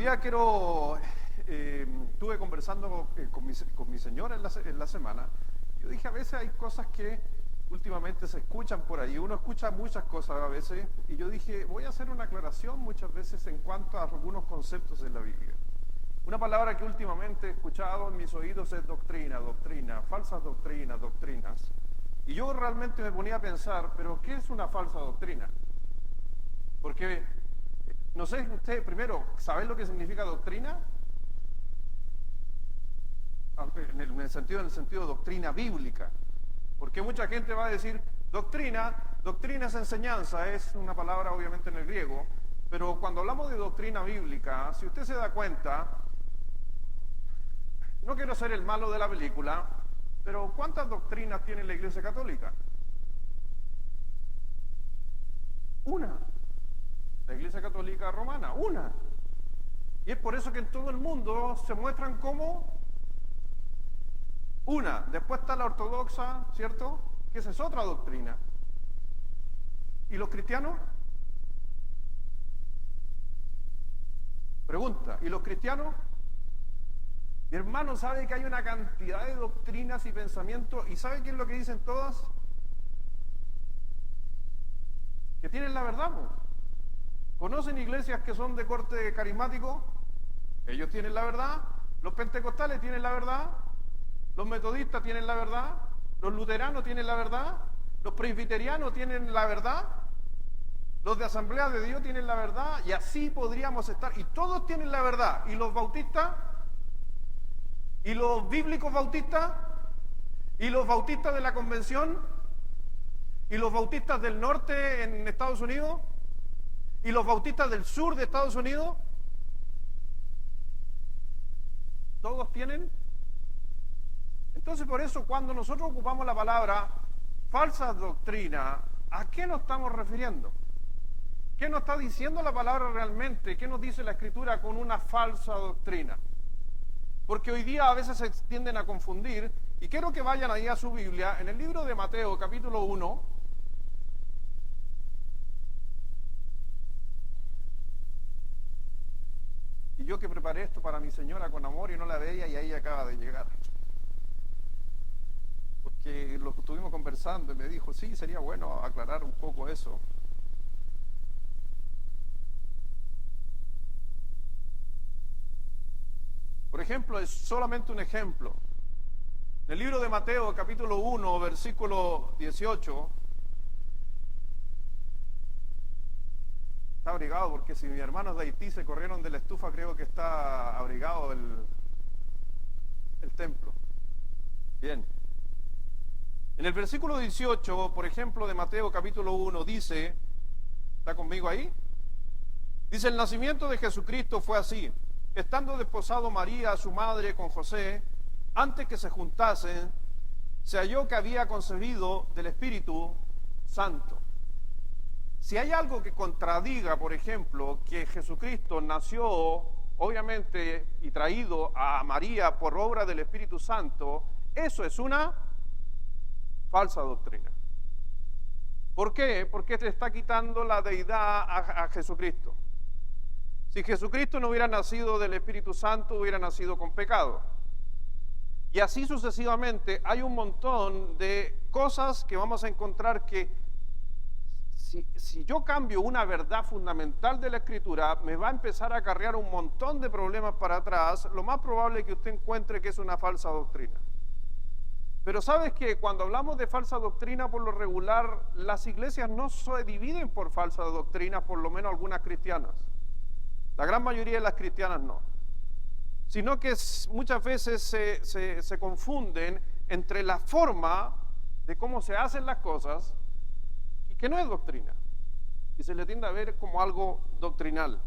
día estuve conversando con mi señora en la semana. Yo dije, a veces hay cosas que últimamente se escuchan por ahí. Uno escucha muchas cosas a veces. Y yo dije, voy a hacer una aclaración muchas veces en cuanto a algunos conceptos de la Biblia. Una palabra que últimamente he escuchado en mis oídos es doctrina, falsas doctrinas, doctrinas. Y yo realmente me ponía a pensar, ¿pero qué es una falsa doctrina? Porque, no sé, usted primero, ¿saben lo que significa doctrina? En el sentido de doctrina bíblica. Porque mucha gente va a decir, doctrina es enseñanza, es una palabra obviamente en el griego, pero cuando hablamos de doctrina bíblica, si usted se da cuenta, no quiero ser el malo de la película, pero ¿cuántas doctrinas tiene la Iglesia Católica? Una. La Iglesia Católica Romana, una. Y es por eso que en todo el mundo se muestran como una. Después está la ortodoxa, ¿cierto? Que esa es otra doctrina. ¿Y los cristianos? Pregunta, ¿y los cristianos? Mi hermano sabe que hay una cantidad de doctrinas y pensamientos, ¿y sabe qué es lo que dicen todas? Que tienen la verdad, ¿no? ¿Conocen iglesias que son de corte carismático? Ellos tienen la verdad. Los pentecostales tienen la verdad. Los metodistas tienen la verdad. Los luteranos tienen la verdad. Los presbiterianos tienen la verdad. Los de Asamblea de Dios tienen la verdad. Y así podríamos estar. Y todos tienen la verdad. ¿Y los bautistas? ¿Y los bíblicos bautistas? ¿Y los bautistas de la convención? ¿Y los bautistas del norte en Estados Unidos? ¿Y los bautistas del sur de Estados Unidos? ¿Todos tienen? Entonces, por eso, cuando nosotros ocupamos la palabra falsa doctrina, ¿a qué nos estamos refiriendo? ¿Qué nos está diciendo la palabra realmente? ¿Qué nos dice la Escritura con una falsa doctrina? Porque hoy día a veces se tienden a confundir, y quiero que vayan ahí a su Biblia, en el libro de Mateo, capítulo 1, y yo que preparé esto para mi señora con amor y no la veía, y ahí acaba de llegar. Porque lo estuvimos conversando y me dijo, sí, sería bueno aclarar un poco eso. Por ejemplo, es solamente un ejemplo. En el libro de Mateo, capítulo 1, versículo 18, está abrigado porque si mis hermanos de Haití se corrieron de la estufa, creo que está abrigado el templo. Bien. En el versículo 18, por ejemplo, de Mateo, capítulo 1, dice, ¿está conmigo ahí? Dice, el nacimiento de Jesucristo fue así. Estando desposado María, su madre, con José, antes que se juntasen, se halló que había concebido del Espíritu Santo. Si hay algo que contradiga, por ejemplo, que Jesucristo nació, obviamente, y traído a María por obra del Espíritu Santo, eso es una falsa doctrina. ¿Por qué? Porque te está quitando la deidad a Jesucristo. Si Jesucristo no hubiera nacido del Espíritu Santo, hubiera nacido con pecado. Y así sucesivamente hay un montón de cosas que vamos a encontrar que si yo cambio una verdad fundamental de la Escritura, me va a empezar a acarrear un montón de problemas para atrás. Lo más probable es que usted encuentre que es una falsa doctrina. Pero sabes que cuando hablamos de falsa doctrina, por lo regular, las iglesias no se dividen por falsa doctrina, por lo menos algunas cristianas. La gran mayoría de las cristianas no. Sino que muchas veces se confunden entre la forma de cómo se hacen las cosas y que no es doctrina. Y se le tiende a ver como algo doctrinal.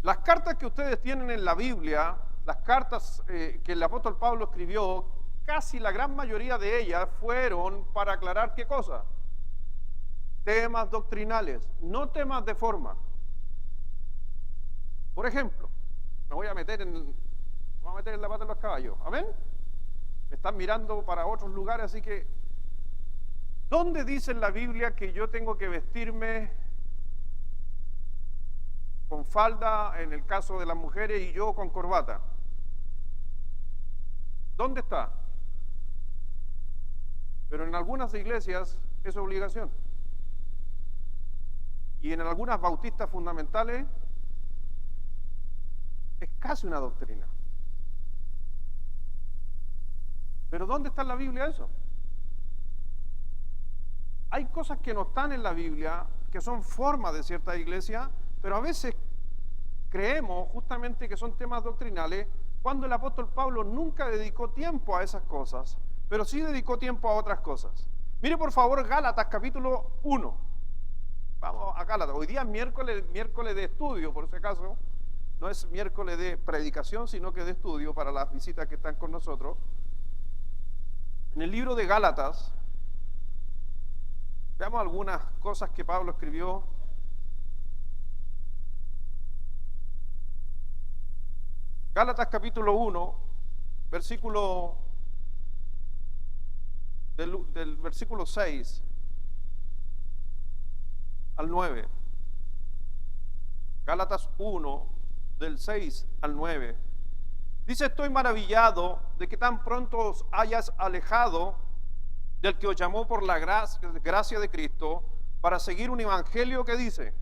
Las cartas que ustedes tienen en la Biblia, las cartas que el apóstol Pablo escribió, casi la gran mayoría de ellas fueron para aclarar ¿qué cosa? Temas doctrinales, no temas de forma. Por ejemplo, me voy a meter en la pata de los caballos. ¿Amén? Me están mirando para otros lugares, así que ¿dónde dice en la Biblia que yo tengo que vestirme con con falda en el caso de las mujeres y yo con corbata. ¿Dónde está? Pero en algunas iglesias es obligación. Y en algunas bautistas fundamentales es casi una doctrina. Pero ¿dónde está en la Biblia eso? Hay cosas que no están en la Biblia, que son formas de cierta iglesia, pero a veces creemos justamente que son temas doctrinales, cuando el apóstol Pablo nunca dedicó tiempo a esas cosas, pero sí dedicó tiempo a otras cosas. Mire por favor Gálatas capítulo 1. Vamos a Gálatas. Hoy día es miércoles de estudio, por si acaso. No es miércoles de predicación, sino que de estudio para las visitas que están con nosotros. En el libro de Gálatas, veamos algunas cosas que Pablo escribió. Gálatas capítulo 1, versículo del versículo 6 al 9. Gálatas 1, del 6 al 9. Dice: estoy maravillado de que tan pronto os hayas alejado del que os llamó por la gracia de Cristo para seguir un evangelio que dice.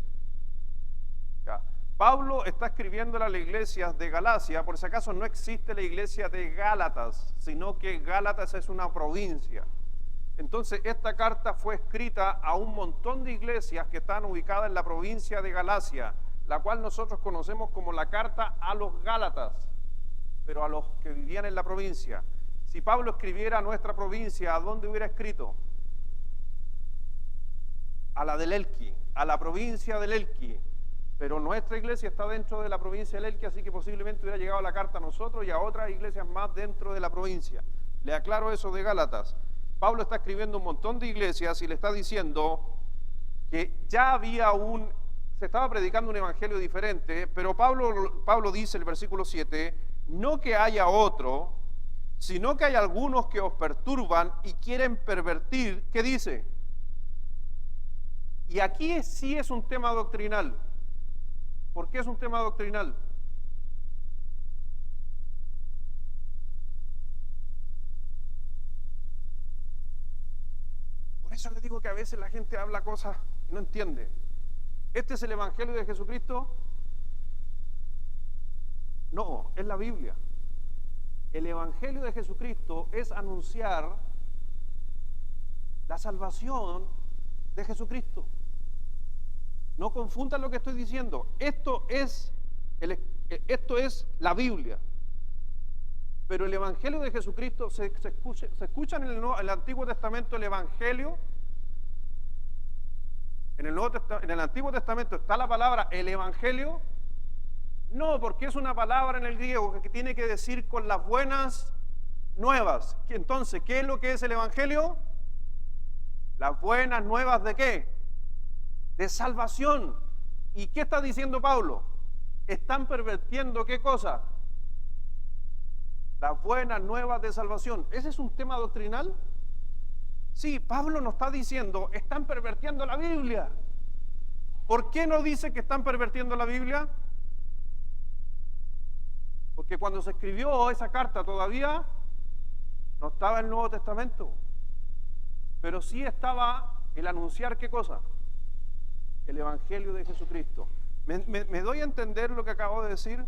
Ya. Pablo está escribiéndole a la iglesia de Galacia, por si acaso no existe la iglesia de Gálatas, sino que Gálatas es una provincia. Entonces esta carta fue escrita a un montón de iglesias que están ubicadas en la provincia de Galacia, la cual nosotros conocemos como la carta a los Gálatas, pero a los que vivían en la provincia. Si Pablo escribiera a nuestra provincia, ¿a dónde hubiera escrito? A la del Elqui, a la provincia del Elqui. Pero nuestra iglesia está dentro de la provincia del Elqui, así que posiblemente hubiera llegado la carta a nosotros y a otras iglesias más dentro de la provincia. Le aclaro eso de Gálatas. Pablo está escribiendo un montón de iglesias y le está diciendo que ya había se estaba predicando un evangelio diferente, pero Pablo dice en el versículo 7, no que haya otro, sino que hay algunos que os perturban y quieren pervertir. ¿Qué dice? Y aquí sí es un tema doctrinal. ¿Por qué es un tema doctrinal? Por eso le digo que a veces la gente habla cosas y no entiende. ¿Este es el evangelio de Jesucristo? No, es la Biblia. El evangelio de Jesucristo es anunciar la salvación de Jesucristo. No confundan lo que estoy diciendo. Esto es la Biblia. Pero el evangelio de Jesucristo se escucha en el Antiguo Testamento el evangelio. En el Antiguo Testamento está la palabra el evangelio. No, porque es una palabra en el griego que tiene que decir con las buenas nuevas. Entonces, ¿qué es lo que es el evangelio? Las buenas nuevas ¿de qué? De salvación. ¿Y qué está diciendo Pablo? Están pervirtiendo ¿qué cosa? Las buenas nuevas de salvación. ¿Ese es un tema doctrinal? Sí, Pablo nos está diciendo, están pervirtiendo la Biblia. ¿Por qué no dice que están pervirtiendo la Biblia? Porque cuando se escribió esa carta todavía no estaba el Nuevo Testamento, pero sí estaba el anunciar ¿qué cosa? El evangelio de Jesucristo. ¿Me doy a entender lo que acabo de decir?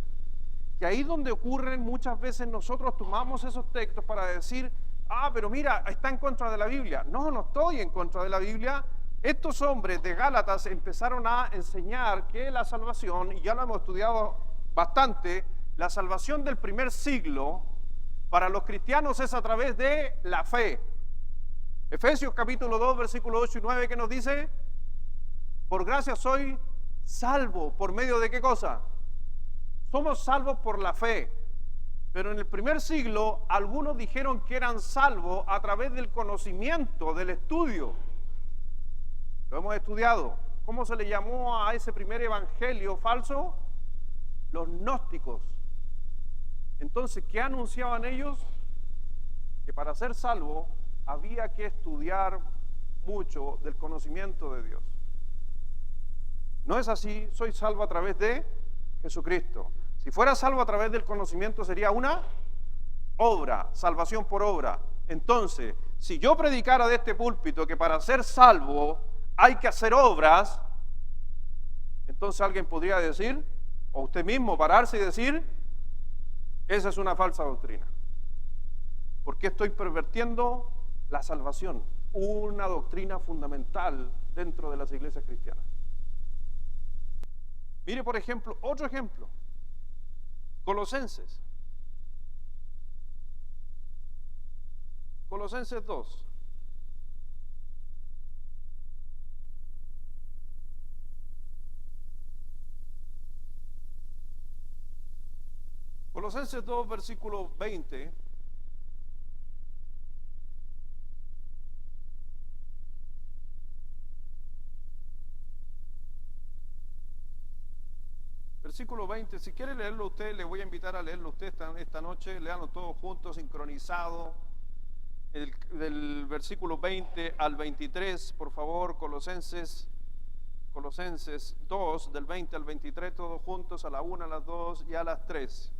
Que ahí donde ocurren muchas veces nosotros tomamos esos textos para decir, pero mira, está en contra de la Biblia. No, no estoy en contra de la Biblia. Estos hombres de Gálatas empezaron a enseñar que la salvación, y ya lo hemos estudiado bastante, la salvación del primer siglo para los cristianos es a través de la fe. Efesios capítulo 2, versículo 8 y 9, ¿qué nos dice? Por gracia soy salvo. ¿Por medio de qué cosa? Somos salvos por la fe. Pero en el primer siglo algunos dijeron que eran salvos a través del conocimiento, del estudio. Lo hemos estudiado. ¿Cómo se le llamó a ese primer evangelio falso? Los gnósticos. Entonces, ¿qué anunciaban ellos? Que para ser salvo había que estudiar mucho del conocimiento de Dios. No es así, soy salvo a través de Jesucristo. Si fuera salvo a través del conocimiento sería una obra, salvación por obra. Entonces, si yo predicara de este púlpito que para ser salvo hay que hacer obras, entonces alguien podría decir, o usted mismo pararse y decir, esa es una falsa doctrina. Porque estoy pervirtiendo la salvación, una doctrina fundamental dentro de las iglesias cristianas. Mire, por ejemplo, otro ejemplo, Colosenses. Colosenses 2. Colosenses 2, versículo 20. Versículo 20, si quiere leerlo usted, le voy a invitar a leerlo usted esta noche, leanlo todos juntos, sincronizado, del versículo 20 al 23, por favor, Colosenses 2, del 20 al 23, todos juntos, a la 1, a las 2 y a las 3.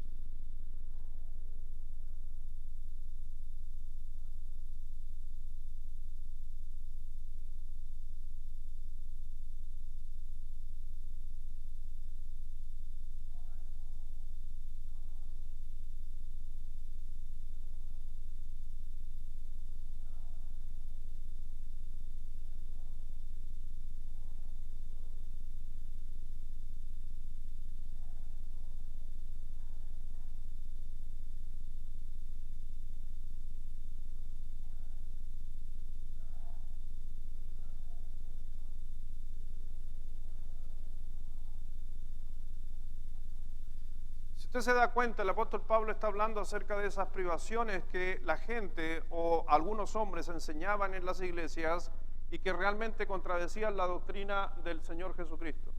Si usted se da cuenta, el apóstol Pablo está hablando acerca de esas privaciones que la gente o algunos hombres enseñaban en las iglesias y que realmente contradecían la doctrina del Señor Jesucristo.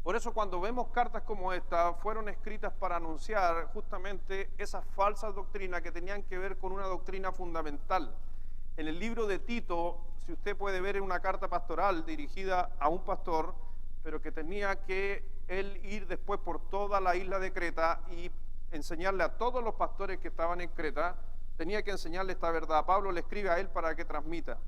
Por eso cuando vemos cartas como esta, fueron escritas para anunciar justamente esas falsas doctrinas que tenían que ver con una doctrina fundamental. En el libro de Tito, si usted puede ver, en una carta pastoral dirigida a un pastor, pero que tenía que él ir después por toda la isla de Creta y enseñarle a todos los pastores que estaban en Creta, tenía que enseñarle esta verdad. Pablo le escribe a él para que transmita.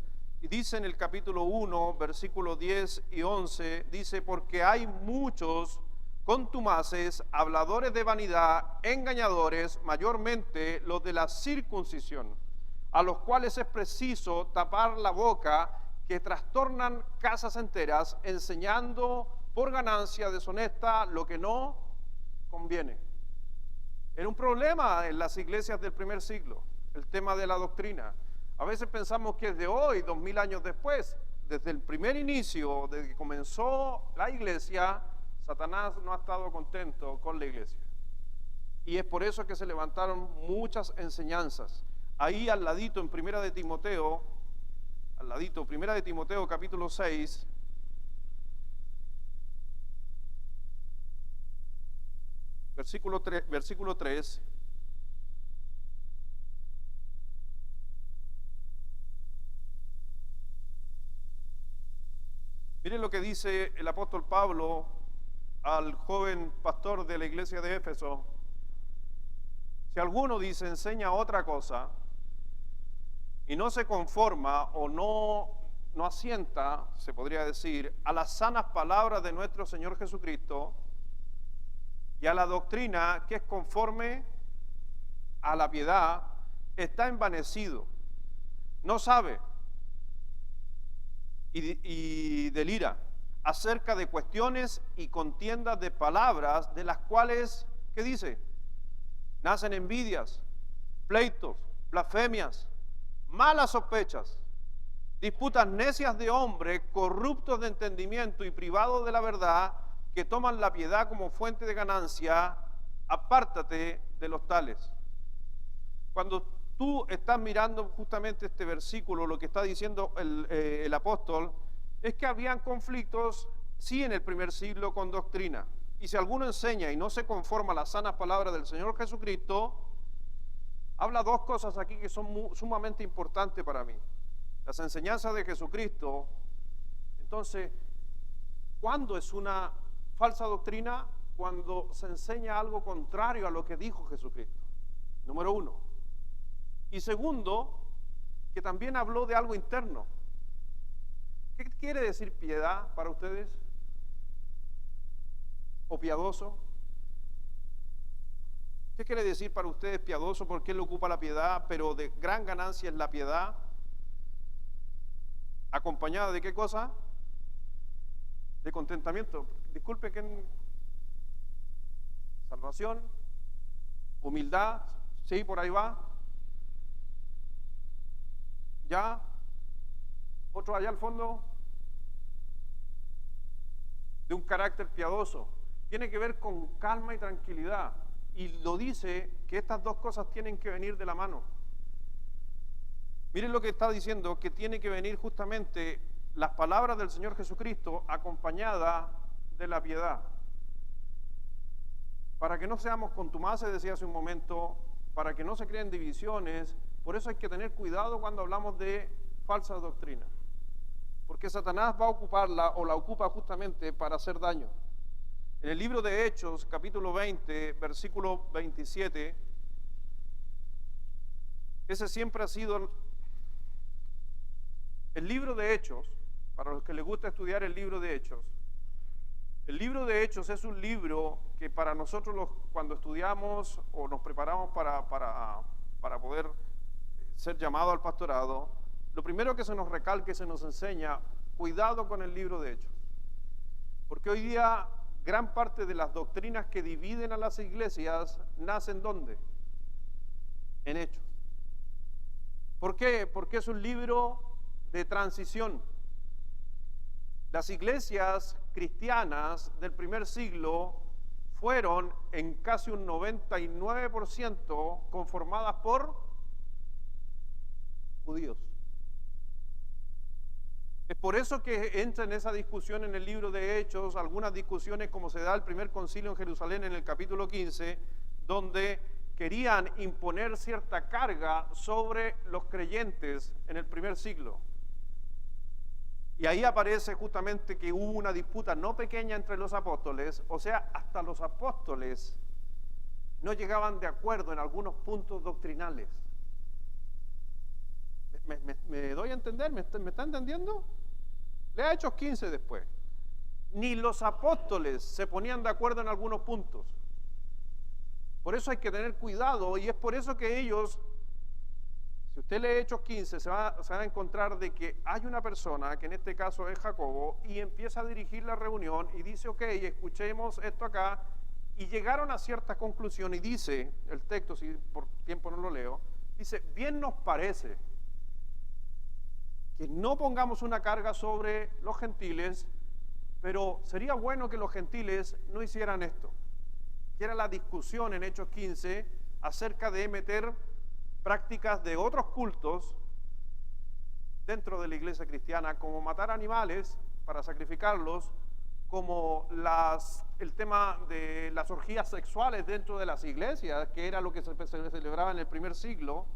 Y dice en el capítulo 1, versículos 10 y 11, dice, porque hay muchos contumaces, habladores de vanidad, engañadores, mayormente los de la circuncisión, a los cuales es preciso tapar la boca, que trastornan casas enteras, enseñando por ganancia deshonesta lo que no conviene. Era un problema en las iglesias del primer siglo, el tema de la doctrina. A veces pensamos que es de hoy, 2000 años después. Desde el primer inicio, desde que comenzó la iglesia, Satanás no ha estado contento con la iglesia. Y es por eso que se levantaron muchas enseñanzas. Ahí al ladito, en Primera de Timoteo capítulo 6, versículo 3, miren lo que dice el apóstol Pablo al joven pastor de la iglesia de Éfeso. Si alguno dice, enseña otra cosa, y no se conforma o no asienta, se podría decir, a las sanas palabras de nuestro Señor Jesucristo y a la doctrina que es conforme a la piedad, está envanecido, no sabe y delira acerca de cuestiones y contiendas de palabras, de las cuales, ¿qué dice? Nacen envidias, pleitos, blasfemias, malas sospechas, disputas necias de hombres, corruptos de entendimiento y privados de la verdad, que toman la piedad como fuente de ganancia. Apártate de los tales. Cuando tú estás mirando justamente este versículo, lo que está diciendo el apóstol, es que habían conflictos, sí, en el primer siglo con doctrina. Y si alguno enseña y no se conforma a las sanas palabras del Señor Jesucristo, habla dos cosas aquí que son sumamente importantes para mí. Las enseñanzas de Jesucristo. Entonces, ¿cuándo es una falsa doctrina? cuando se enseña algo contrario a lo que dijo Jesucristo. Número uno. Y segundo, que también habló de algo interno. ¿Qué quiere decir piedad para ustedes? ¿O piadoso? ¿Qué quiere decir para ustedes piadoso? ¿Por qué le ocupa la piedad? Pero de gran ganancia es la piedad. ¿Acompañada de qué cosa? De contentamiento. Disculpe, que salvación, humildad, sí, por ahí va. Ya, otro allá al fondo, de un carácter piadoso. Tiene que ver con calma y tranquilidad. Y lo dice que estas dos cosas tienen que venir de la mano. Miren lo que está diciendo, que tiene que venir justamente las palabras del Señor Jesucristo acompañadas de la piedad. Para que no seamos contumaces, decía hace un momento, para que no se creen divisiones. Por eso hay que tener cuidado cuando hablamos de falsas doctrinas. Porque Satanás va a ocuparla o la ocupa justamente para hacer daño. En el libro de Hechos, capítulo 20, versículo 27, ese siempre ha sido el libro de Hechos. Para los que les gusta estudiar el libro de Hechos, el libro de Hechos es un libro que para nosotros cuando estudiamos o nos preparamos para poder ser llamado al pastorado, lo primero que se nos recalca y se nos enseña, cuidado con el libro de Hechos. Porque hoy día gran parte de las doctrinas que dividen a las iglesias nacen ¿dónde? En Hechos. ¿Por qué? Porque es un libro de transición. Las iglesias cristianas del primer siglo fueron en casi un 99% conformadas por judíos. Es por eso que entra en esa discusión en el libro de Hechos, algunas discusiones como se da el primer concilio en Jerusalén en el capítulo 15, donde querían imponer cierta carga sobre los creyentes en el primer siglo. Y ahí aparece justamente que hubo una disputa no pequeña entre los apóstoles, o sea, hasta los apóstoles no llegaban de acuerdo en algunos puntos doctrinales. ¿Me doy a entender? ¿Me está entendiendo? Lea Hechos 15 después. Ni los apóstoles se ponían de acuerdo en algunos puntos. Por eso hay que tener cuidado y es por eso que ellos, si usted lee Hechos 15, se va a encontrar de que hay una persona, que en este caso es Jacobo, y empieza a dirigir la reunión y dice, ok, escuchemos esto acá, y llegaron a cierta conclusión y dice, el texto, si por tiempo no lo leo, dice, bien nos parece que no pongamos una carga sobre los gentiles, pero sería bueno que los gentiles no hicieran esto, que era la discusión en Hechos 15 acerca de meter prácticas de otros cultos dentro de la iglesia cristiana, como matar animales para sacrificarlos, como el tema de las orgías sexuales dentro de las iglesias, que era lo que se celebraba en el primer siglo.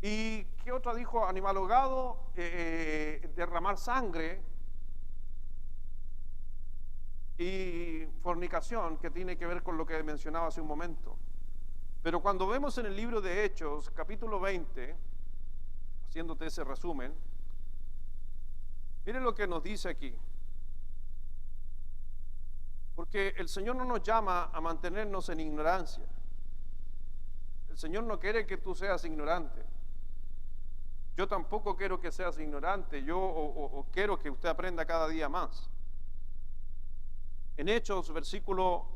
¿Y qué otra dijo? Animal ahogado, derramar sangre y fornicación, que tiene que ver con lo que mencionaba hace un momento. Pero cuando vemos en el libro de Hechos, capítulo 20, haciéndote ese resumen, miren lo que nos dice aquí. Porque el Señor no nos llama a mantenernos en ignorancia. El Señor no quiere que tú seas ignorante. Yo tampoco quiero que seas ignorante. Yo quiero que usted aprenda cada día más. En Hechos, versículo,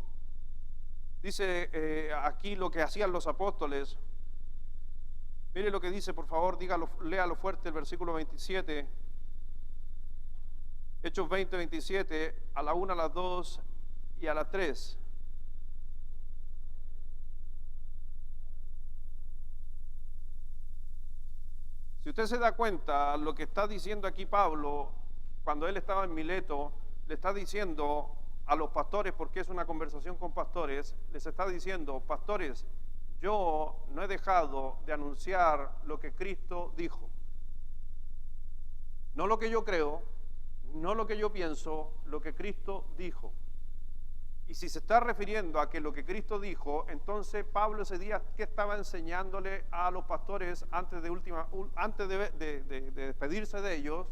dice aquí lo que hacían los apóstoles. Mire lo que dice, por favor, léalo fuerte el versículo 27. Hechos 20, 27, a la 1, a las 2 y a la 3. Si usted se da cuenta, lo que está diciendo aquí Pablo, cuando él estaba en Mileto, le está diciendo a los pastores, porque es una conversación con pastores, les está diciendo, pastores, yo no he dejado de anunciar lo que Cristo dijo. No lo que yo creo, no lo que yo pienso, lo que Cristo dijo. Y si se está refiriendo a que lo que Cristo dijo, entonces Pablo ese día, ¿qué estaba enseñándole a los pastores antes de despedirse de ellos?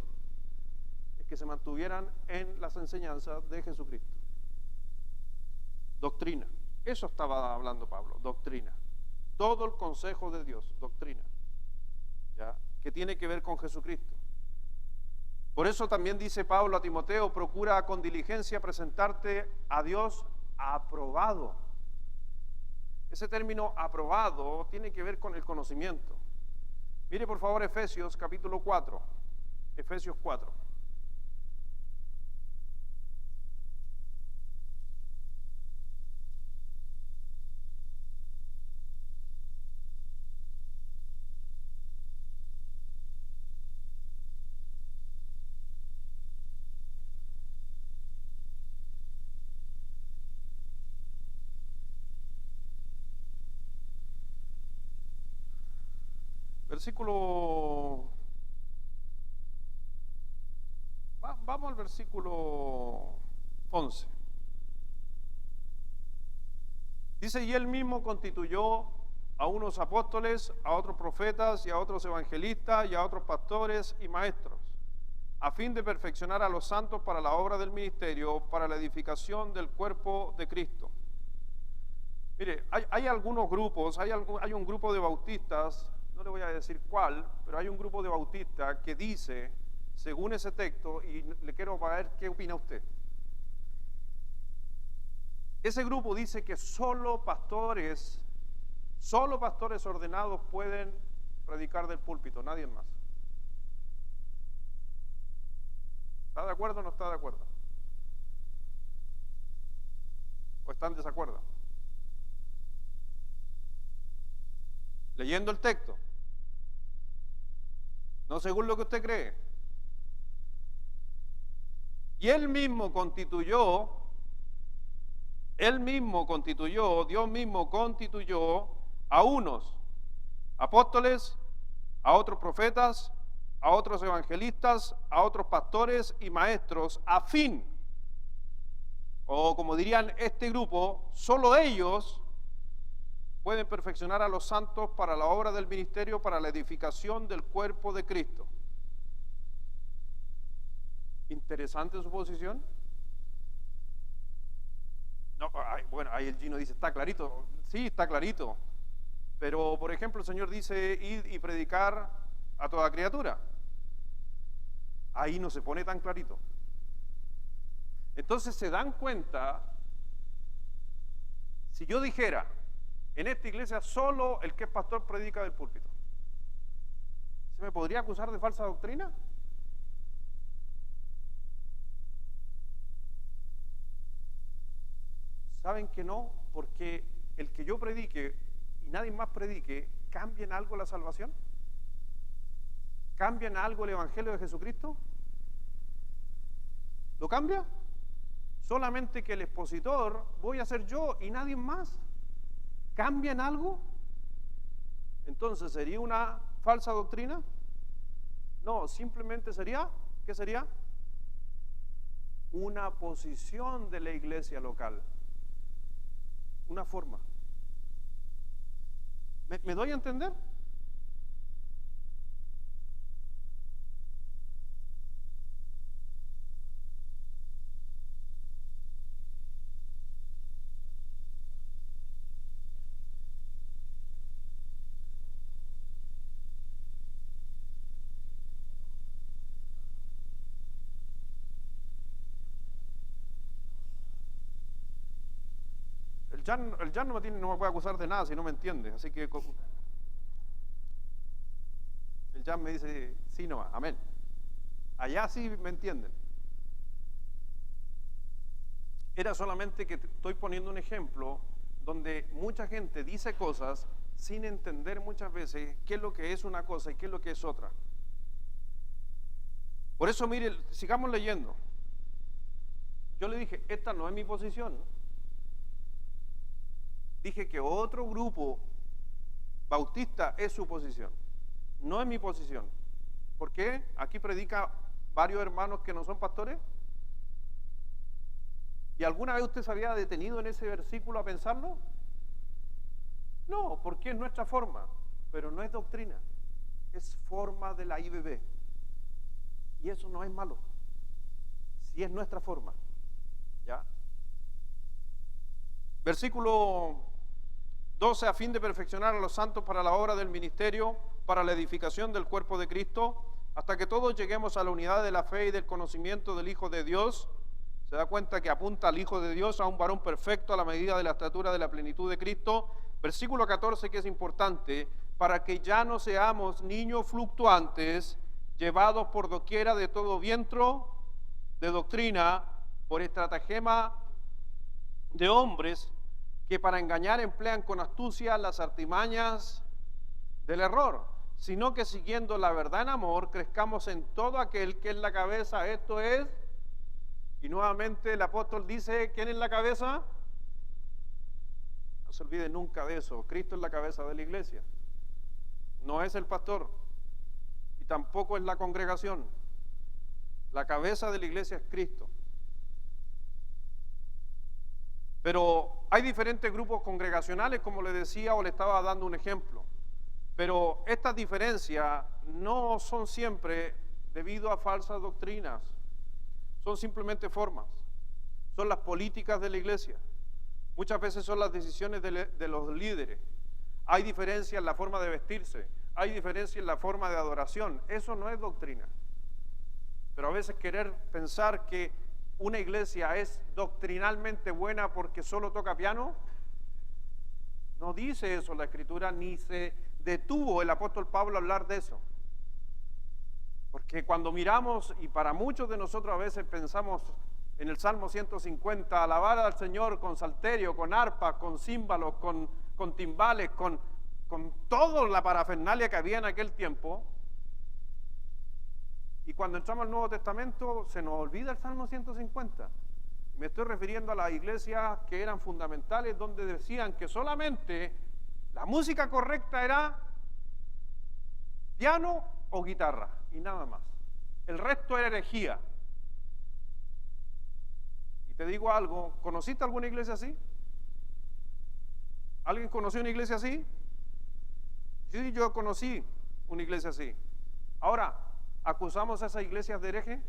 Es que se mantuvieran en las enseñanzas de Jesucristo. Doctrina. Eso estaba hablando Pablo, doctrina. Todo el consejo de Dios, doctrina. ¿Ya? Que tiene que ver con Jesucristo. Por eso también dice Pablo a Timoteo, procura con diligencia presentarte a Dios aprobado. Ese término aprobado tiene que ver con el conocimiento. Mire por favor Efesios capítulo 4, Efesios 4. Vamos al versículo 11. Dice, y él mismo constituyó a unos apóstoles, a otros profetas y a otros evangelistas y a otros pastores y maestros, a fin de perfeccionar a los santos para la obra del ministerio, para la edificación del cuerpo de Cristo. Mire, hay algunos grupos, hay un grupo de bautistas, no le voy a decir cuál, pero hay un grupo de bautistas que dice, según ese texto, y le quiero ver qué opina usted. Ese grupo dice que solo pastores ordenados pueden predicar del púlpito, nadie más. ¿Está de acuerdo o no está de acuerdo? ¿O está en desacuerdo? Leyendo el texto, no según lo que usted cree. Y Dios mismo constituyó a unos apóstoles, a otros profetas, a otros evangelistas, a otros pastores y maestros, a fin, o como dirían este grupo, solo ellos pueden perfeccionar a los santos para la obra del ministerio, para la edificación del cuerpo de Cristo. ¿Interesante su posición? No, bueno, ahí el Gino dice, está clarito. Sí, está clarito. Pero, por ejemplo, el Señor dice, id y predicar a toda criatura. Ahí no se pone tan clarito. Entonces se dan cuenta, si yo dijera, en esta iglesia solo el que es pastor predica del púlpito, ¿se me podría acusar de falsa doctrina? ¿Saben que no? Porque el que yo predique y nadie más predique, ¿cambia en algo la salvación? ¿Cambia en algo el evangelio de Jesucristo? ¿Lo cambia? Solamente que el expositor voy a ser yo y nadie más. ¿Cambia en algo? Entonces, ¿sería una falsa doctrina? No, simplemente sería, ¿qué sería? Una posición de la iglesia local. Una forma. ¿Me doy a entender? El Jan no me puede acusar de nada si no me entiende, así que el Jan me dice sí nomás, amén. Allá sí me entienden. Era solamente que estoy poniendo un ejemplo donde mucha gente dice cosas sin entender muchas veces qué es lo que es una cosa y qué es lo que es otra. Por eso, mire, sigamos leyendo. Yo le dije, esta no es mi posición. Dije que otro grupo bautista es su posición, no es mi posición. ¿Por qué? Aquí predica varios hermanos que no son pastores. ¿Y alguna vez usted se había detenido en ese versículo a pensarlo? No, porque es nuestra forma, pero no es doctrina, es forma de la IBB. Y eso no es malo, si es nuestra forma. ¿Ya? Versículo 12, a fin de perfeccionar a los santos para la obra del ministerio, para la edificación del cuerpo de Cristo, hasta que todos lleguemos a la unidad de la fe y del conocimiento del Hijo de Dios. Se da cuenta que apunta al Hijo de Dios, a un varón perfecto a la medida de la estatura de la plenitud de Cristo. Versículo 14, que es importante, para que ya no seamos niños fluctuantes, llevados por doquiera de todo viento de doctrina, por estratagema de hombres que para engañar emplean con astucia las artimañas del error, sino que siguiendo la verdad en amor, crezcamos en todo aquel que es la cabeza, esto es, y nuevamente el apóstol dice, ¿quién es la cabeza? No se olvide nunca de eso, Cristo es la cabeza de la iglesia, no es el pastor, y tampoco es la congregación, la cabeza de la iglesia es Cristo. Pero hay diferentes grupos congregacionales, como le decía o le estaba dando un ejemplo. Pero estas diferencias no son siempre debido a falsas doctrinas, son simplemente formas, son las políticas de la iglesia, muchas veces son las decisiones de los líderes. Hay diferencia en la forma de vestirse, hay diferencia en la forma de adoración, eso no es doctrina. Pero a veces querer pensar que una iglesia es doctrinalmente buena porque solo toca piano, no dice eso la Escritura, ni se detuvo el apóstol Pablo a hablar de eso. Porque cuando miramos, y para muchos de nosotros a veces pensamos en el Salmo 150, alabar al Señor con salterio, con arpa, con címbalos, con timbales, con toda la parafernalia que había en aquel tiempo. Y cuando entramos al Nuevo Testamento se nos olvida el Salmo 150. Me estoy refiriendo a las iglesias que eran fundamentales, donde decían que solamente la música correcta era piano o guitarra y nada más. El resto era herejía. Y te digo algo, ¿conociste alguna iglesia así? ¿Alguien conoció una iglesia así? Sí, yo conocí una iglesia así. Ahora, ¿acusamos a esas iglesias de hereje?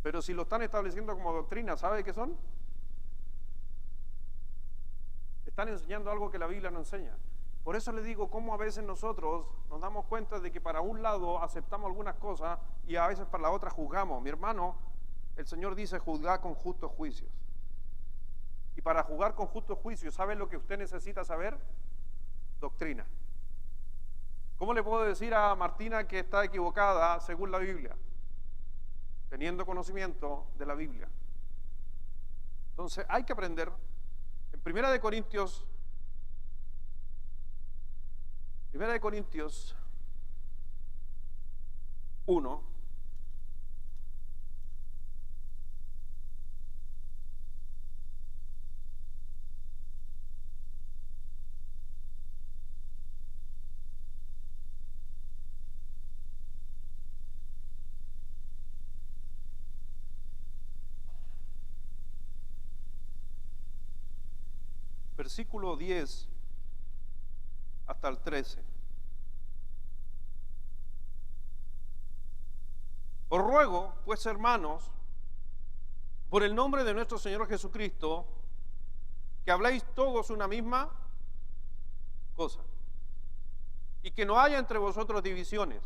Pero si lo están estableciendo como doctrina, ¿sabe qué son? Están enseñando algo que la Biblia no enseña. Por eso le digo cómo a veces nosotros nos damos cuenta de que para un lado aceptamos algunas cosas y a veces para la otra juzgamos. Mi hermano, el Señor dice juzgar con justos juicios. Y para juzgar con justos juicios, ¿sabe lo que usted necesita saber? Doctrina. ¿Cómo le puedo decir a Martina que está equivocada según la Biblia? Teniendo conocimiento de la Biblia. Entonces hay que aprender. En Primera de Corintios 1, versículo 10 hasta el 13. Os ruego, pues, hermanos, por el nombre de nuestro Señor Jesucristo, que habléis todos una misma cosa, y que no haya entre vosotros divisiones,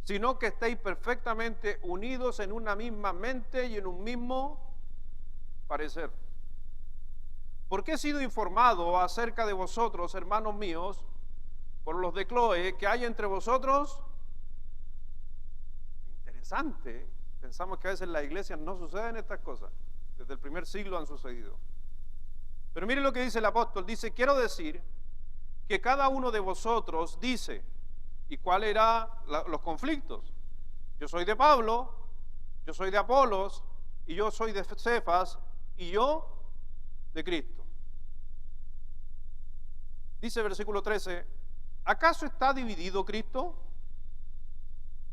sino que estéis perfectamente unidos en una misma mente y en un mismo parecer. Porque he sido informado acerca de vosotros, hermanos míos, por los de Cloé, que hay entre vosotros. Interesante, pensamos que a veces en la iglesia no suceden estas cosas, desde el primer siglo han sucedido. Pero miren lo que dice el apóstol, dice, quiero decir que cada uno de vosotros dice, ¿y cuáles eran los conflictos? Yo soy de Pablo, yo soy de Apolos, y yo soy de Cefas, y yo de Cristo. Dice el versículo 13, ¿acaso está dividido Cristo?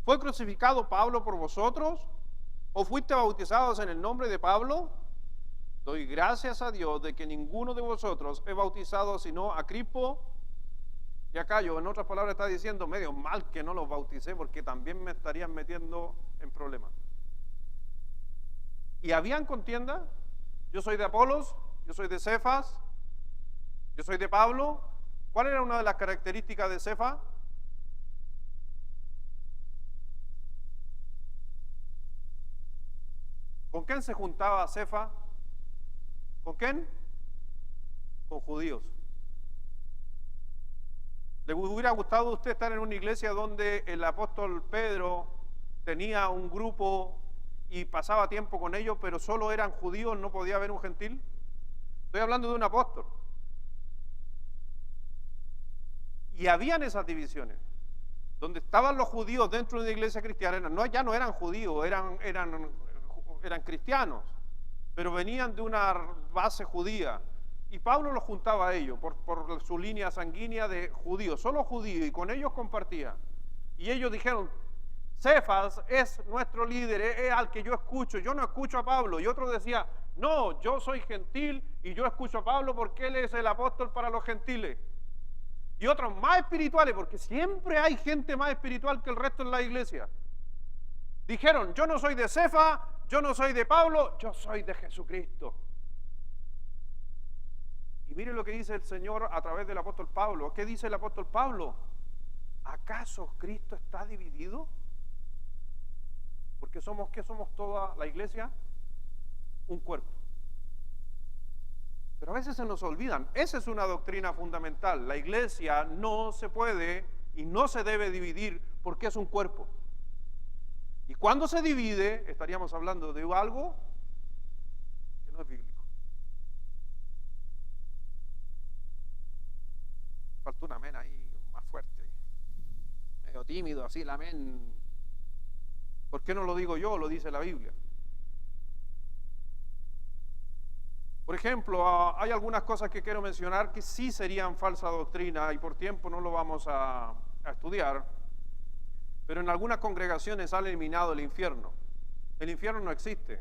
¿Fue crucificado Pablo por vosotros? ¿O fuiste bautizados en el nombre de Pablo? Doy gracias a Dios de que ninguno de vosotros he bautizado sino a Crispo y a Gayo. En otras palabras está diciendo, medio mal que no los bauticé porque también me estarían metiendo en problemas. ¿Y habían contienda? Yo soy de Apolos, yo soy de Cefas, yo soy de Pablo. ¿Cuál era una de las características de Cefas? ¿Con quién se juntaba Cefas? ¿Con quién? Con judíos. ¿Le hubiera gustado a usted estar en una iglesia donde el apóstol Pedro tenía un grupo y pasaba tiempo con ellos, pero solo eran judíos, no podía haber un gentil? Estoy hablando de un apóstol. Y habían esas divisiones, donde estaban los judíos dentro de una iglesia cristiana, ya no eran judíos, eran cristianos, pero venían de una base judía. Y Pablo los juntaba a ellos por su línea sanguínea de judíos, solo judíos, y con ellos compartía. Y ellos dijeron, Cefas es nuestro líder, es al que yo escucho, yo no escucho a Pablo. Y otro decía, no, yo soy gentil y yo escucho a Pablo porque él es el apóstol para los gentiles. Y otros más espirituales, porque siempre hay gente más espiritual que el resto en la iglesia. Dijeron, yo no soy de Cefas, yo no soy de Pablo, yo soy de Jesucristo. Y mire lo que dice el Señor a través del apóstol Pablo. ¿Qué dice el apóstol Pablo? ¿Acaso Cristo está dividido? Porque ¿qué somos toda la iglesia? Un cuerpo. Pero a veces se nos olvidan. Esa es una doctrina fundamental. La iglesia no se puede y no se debe dividir porque es un cuerpo. Y cuando se divide, estaríamos hablando de algo que no es bíblico. Falta un amén ahí más fuerte. Medio tímido, así el amén. ¿Por qué no lo digo yo? Lo dice la Biblia. Por ejemplo, hay algunas cosas que quiero mencionar que sí serían falsa doctrina y por tiempo no lo vamos a estudiar, pero en algunas congregaciones han eliminado el infierno. El infierno no existe.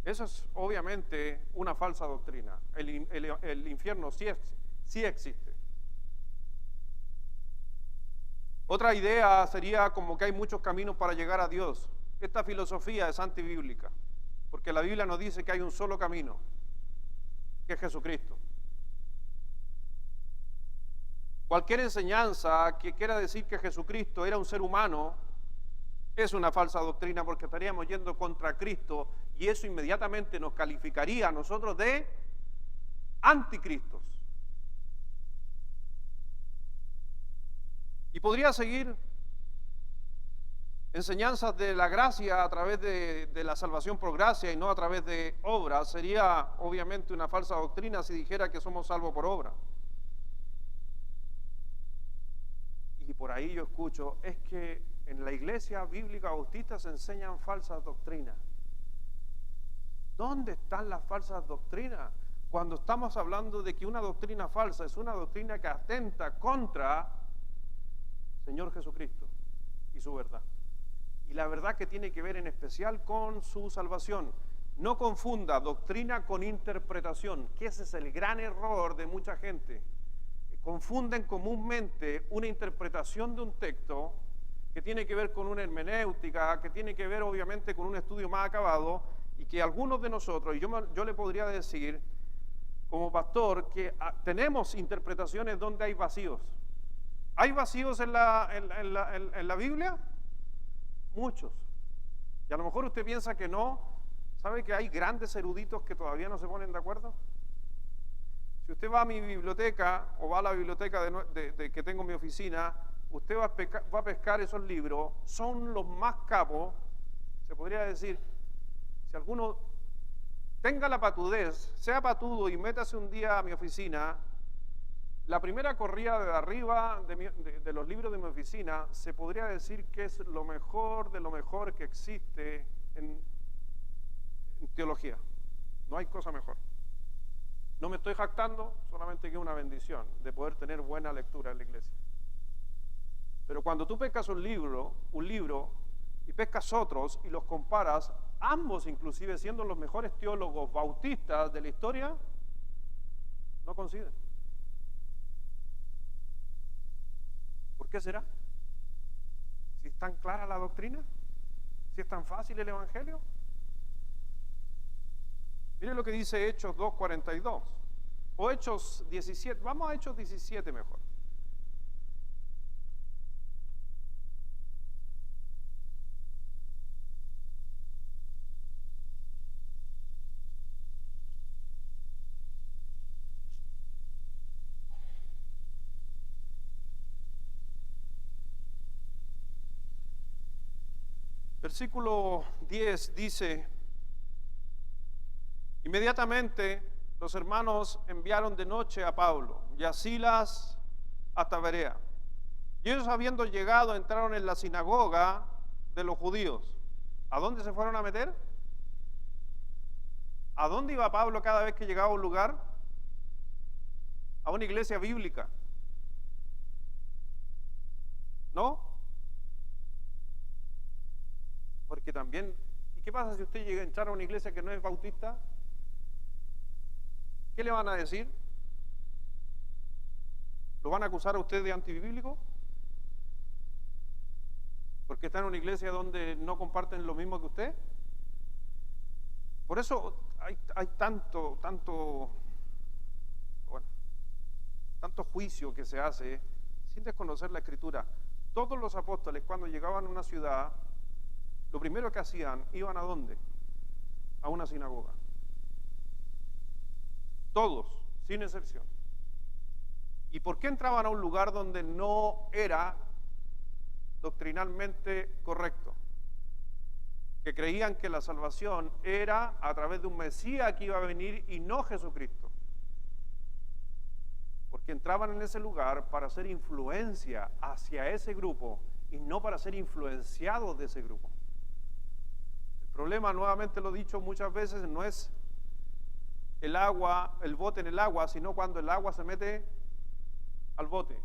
Eso es obviamente una falsa doctrina. El infierno sí existe. Otra idea sería como que hay muchos caminos para llegar a Dios. Esta filosofía es antibíblica, porque la Biblia nos dice que hay un solo camino, que es Jesucristo. Cualquier enseñanza que quiera decir que Jesucristo era un ser humano es una falsa doctrina, porque estaríamos yendo contra Cristo y eso inmediatamente nos calificaría a nosotros de anticristos. Y podría seguir enseñanzas de la gracia a través de la salvación por gracia y no a través de obras. Sería obviamente una falsa doctrina si dijera que somos salvos por obra. Y por ahí yo escucho, es que en la iglesia bíblica bautista se enseñan falsas doctrinas. ¿Dónde están las falsas doctrinas? Cuando estamos hablando de que una doctrina falsa es una doctrina que atenta contra Señor Jesucristo y su verdad. Y la verdad que tiene que ver en especial con su salvación. No confunda doctrina con interpretación, que ese es el gran error de mucha gente. Confunden comúnmente una interpretación de un texto que tiene que ver con una hermenéutica, que tiene que ver obviamente con un estudio más acabado, y que algunos de nosotros, y yo le podría decir como pastor, que tenemos interpretaciones donde hay vacíos. ¿Hay vacíos en la Biblia? Muchos. Y a lo mejor usted piensa que no. ¿Sabe que hay grandes eruditos que todavía no se ponen de acuerdo? Si usted va a mi biblioteca o va a la biblioteca que tengo en mi oficina, usted va a pescar esos libros, son los más capos, se podría decir. Si alguno tenga la patudez, sea patudo y métase un día a mi oficina, la primera corrida de arriba de los libros de mi oficina se podría decir que es lo mejor de lo mejor que existe en teología. No hay cosa mejor. No me estoy jactando, solamente que es una bendición de poder tener buena lectura en la iglesia. Pero cuando tú pescas un libro, y pescas otros y los comparas, ambos inclusive siendo los mejores teólogos bautistas de la historia, no coinciden. ¿Por qué será? Si es tan clara la doctrina, si es tan fácil el evangelio. Miren lo que dice Hechos 2:42 o Hechos 17, vamos a Hechos 17 mejor. Versículo 10 dice: inmediatamente los hermanos enviaron de noche a Pablo y a Silas hasta Berea. Y ellos, habiendo llegado, entraron en la sinagoga de los judíos. ¿A dónde se fueron a meter? ¿A dónde iba Pablo cada vez que llegaba a un lugar? A una iglesia bíblica. ¿No? Porque también, ¿y qué pasa si usted llega a entrar a una iglesia que no es bautista? ¿Qué le van a decir? ¿Lo van a acusar a usted de antibíblico? ¿Porque está en una iglesia donde no comparten lo mismo que usted? Por eso hay tanto juicio que se hace sin desconocer la Escritura. Todos los apóstoles, cuando llegaban a una ciudad, lo primero que hacían, ¿iban a dónde? A una sinagoga. Todos, sin excepción. ¿Y por qué entraban a un lugar donde no era doctrinalmente correcto? Que creían que la salvación era a través de un Mesías que iba a venir y no Jesucristo. Porque entraban en ese lugar para hacer influencia hacia ese grupo y no para ser influenciados de ese grupo. El problema, nuevamente lo he dicho muchas veces, no es el agua, el bote en el agua, sino cuando el agua se mete al bote.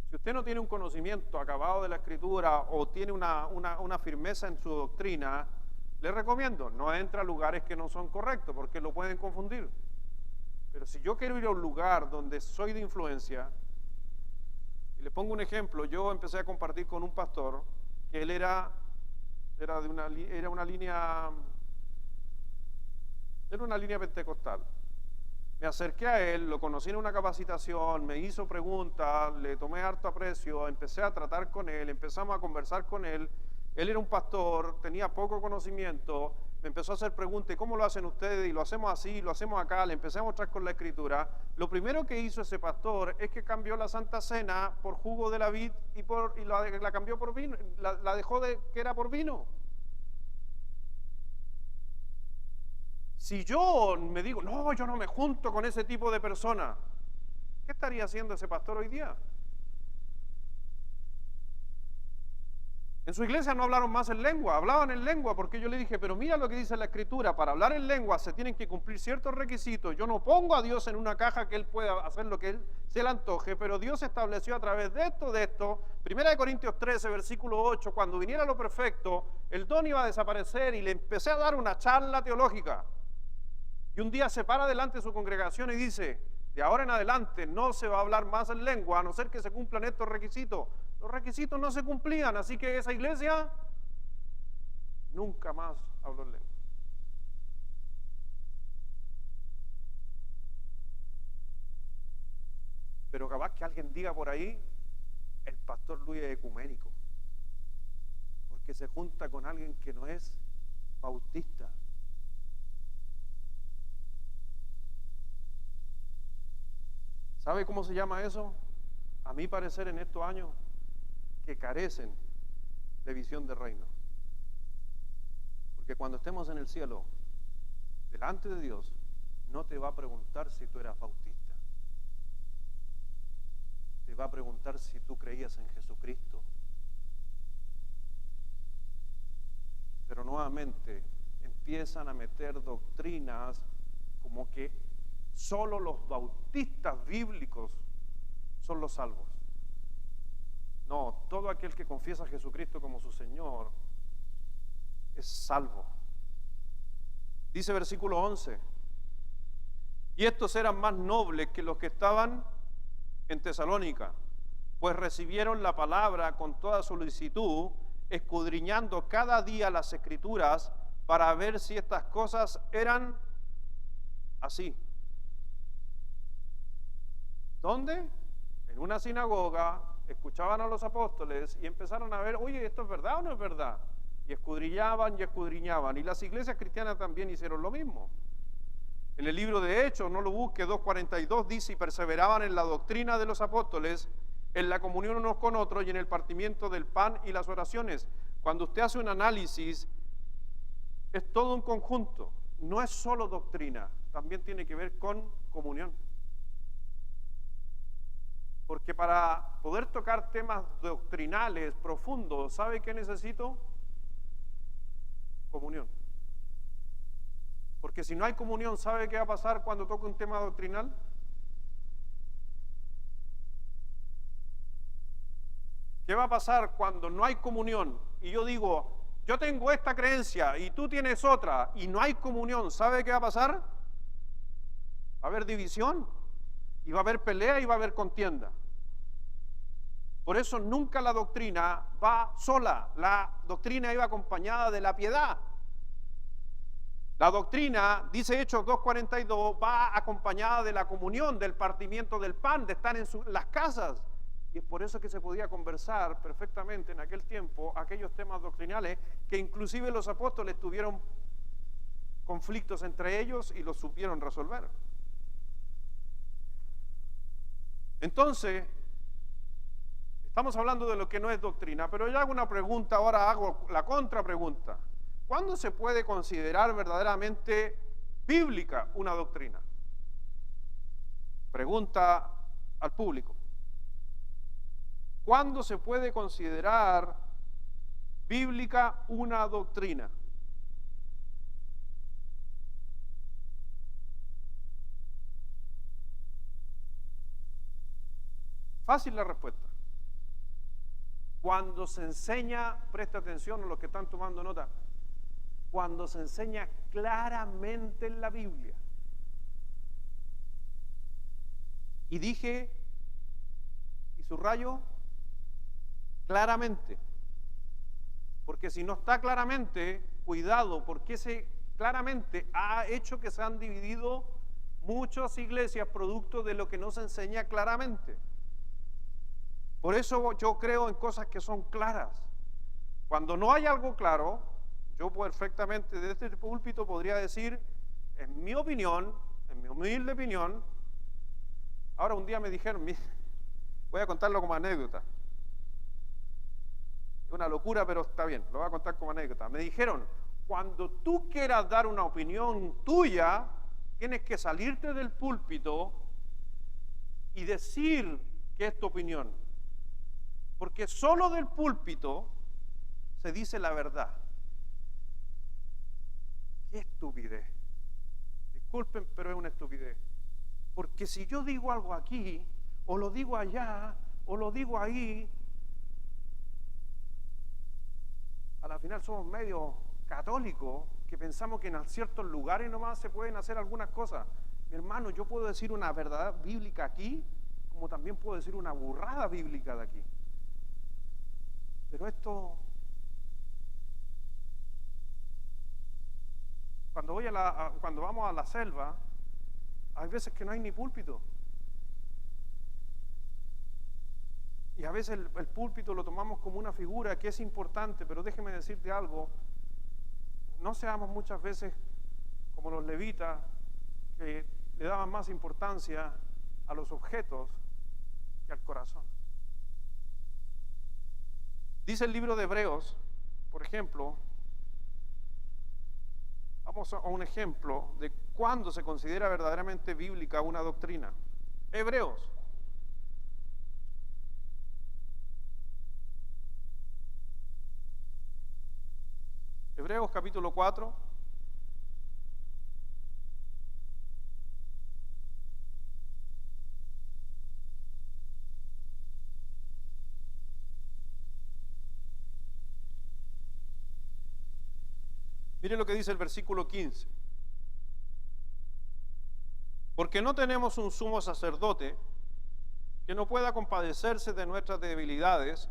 Si usted no tiene un conocimiento acabado de la Escritura o tiene una firmeza en su doctrina, le recomiendo, no entre a lugares que no son correctos, porque lo pueden confundir. Pero si yo quiero ir a un lugar donde soy de influencia, y le pongo un ejemplo, yo empecé a compartir con un pastor que él era una línea pentecostal. Me acerqué a él, lo conocí en una capacitación, me hizo preguntas, le tomé harto aprecio, empecé a tratar con él, empezamos a conversar con él. Él era un pastor, tenía poco conocimiento, me empezó a hacer preguntas: ¿cómo lo hacen ustedes? Y lo hacemos así, lo hacemos acá. Le empecé a mostrar con la Escritura. Lo primero que hizo ese pastor es que cambió la Santa Cena por jugo de la vid y la cambió por vino, la dejó de que era por vino. Si yo me digo, no, yo no me junto con ese tipo de personas, ¿qué estaría haciendo ese pastor hoy día? En su iglesia no hablaron más en lengua, hablaban en lengua, porque yo le dije, pero mira lo que dice la Escritura, para hablar en lengua se tienen que cumplir ciertos requisitos. Yo no pongo a Dios en una caja que Él pueda hacer lo que Él se le antoje, pero Dios estableció a través de esto, 1 Corintios 13, versículo 8, cuando viniera lo perfecto, el don iba a desaparecer, y le empecé a dar una charla teológica. Y un día se para delante de su congregación y dice: de ahora en adelante no se va a hablar más en lengua, a no ser que se cumplan estos requisitos. Los requisitos no se cumplían, así que esa iglesia nunca más habló en lengua. Pero capaz que alguien diga por ahí: el pastor Luis es ecuménico, porque se junta con alguien que no es bautista. ¿Sabe cómo se llama eso? A mi parecer, en estos años que carecen de visión de reino. Porque cuando estemos en el cielo, delante de Dios, no te va a preguntar si tú eras bautista. Te va a preguntar si tú creías en Jesucristo. Pero nuevamente empiezan a meter doctrinas como que solo los bautistas bíblicos son los salvos. No, todo aquel que confiesa a Jesucristo como su Señor es salvo. Dice versículo 11, y estos eran más nobles que los que estaban en Tesalónica, pues recibieron la palabra con toda solicitud, escudriñando cada día las Escrituras para ver si estas cosas eran así. ¿Dónde? En una sinagoga, escuchaban a los apóstoles y empezaron a ver, oye, ¿esto es verdad o no es verdad? Y escudriñaban y escudriñaban. Y las iglesias cristianas también hicieron lo mismo. En el libro de Hechos, no lo busque, 2:42 dice, y perseveraban en la doctrina de los apóstoles, en la comunión unos con otros y en el partimiento del pan y las oraciones. Cuando usted hace un análisis, es todo un conjunto. No es solo doctrina, también tiene que ver con comunión. Porque para poder tocar temas doctrinales profundos, ¿sabe qué necesito? Comunión. Porque si no hay comunión, ¿sabe qué va a pasar cuando toque un tema doctrinal? ¿Qué va a pasar cuando no hay comunión? Y yo digo, yo tengo esta creencia y tú tienes otra y no hay comunión, ¿sabe qué va a pasar? Va a haber división y va a haber pelea y va a haber contienda. Por eso nunca la doctrina va sola, la doctrina iba acompañada de la piedad. La doctrina, dice Hechos 2:42, va acompañada de la comunión, del partimiento del pan, de estar en las casas. Y es por eso que se podía conversar perfectamente en aquel tiempo aquellos temas doctrinales que inclusive los apóstoles tuvieron conflictos entre ellos y los supieron resolver. Entonces, estamos hablando de lo que no es doctrina, pero yo hago una pregunta, ahora hago la contrapregunta. ¿Cuándo se puede considerar verdaderamente bíblica una doctrina? Pregunta al público. ¿Cuándo se puede considerar bíblica una doctrina? Fácil la respuesta. Cuando se enseña, presta atención a los que están tomando nota, cuando se enseña claramente en la Biblia. Y dije, y subrayo, claramente. Porque si no está claramente, cuidado, porque ese claramente ha hecho que se han dividido muchas iglesias producto de lo que no se enseña claramente. Por eso yo creo en cosas que son claras. Cuando no hay algo claro, yo perfectamente desde este púlpito podría decir, en mi opinión, en mi humilde opinión, ahora un día me dijeron, voy a contarlo como anécdota. Es una locura, pero está bien, lo voy a contar como anécdota. Me dijeron, cuando tú quieras dar una opinión tuya, tienes que salirte del púlpito y decir que es tu opinión. Porque solo del púlpito se dice la verdad. ¡Qué estupidez! Disculpen, pero es una estupidez. Porque si yo digo algo aquí, o lo digo allá, o lo digo ahí, a la final somos medio católicos que pensamos que en ciertos lugares nomás se pueden hacer algunas cosas. Mi hermano, yo puedo decir una verdad bíblica aquí, como también puedo decir una burrada bíblica de aquí. Pero esto, cuando vamos a la selva, hay veces que no hay ni púlpito. Y a veces el púlpito lo tomamos como una figura que es importante, pero déjeme decirte algo, no seamos muchas veces como los levitas que le daban más importancia a los objetos que al corazón. Dice el libro de Hebreos, por ejemplo, vamos a un ejemplo de cuándo se considera verdaderamente bíblica una doctrina. Hebreos. Hebreos capítulo 4. Mire lo que dice el versículo 15. Porque no tenemos un sumo sacerdote que no pueda compadecerse de nuestras debilidades,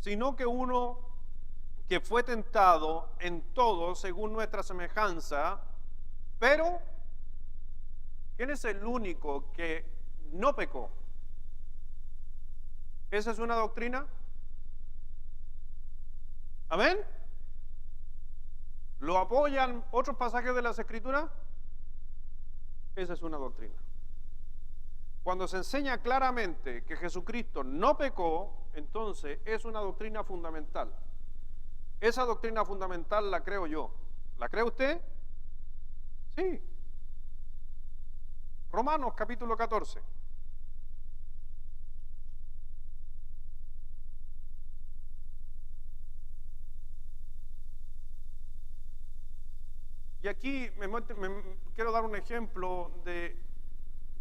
sino que uno que fue tentado en todo según nuestra semejanza, pero ¿quién es el único que no pecó? ¿Esa es una doctrina? ¿Amén? ¿Lo apoyan otros pasajes de las Escrituras? Esa es una doctrina. Cuando se enseña claramente que Jesucristo no pecó, entonces es una doctrina fundamental. Esa doctrina fundamental la creo yo. ¿La cree usted? Sí. Romanos capítulo 14. Y aquí quiero dar un ejemplo de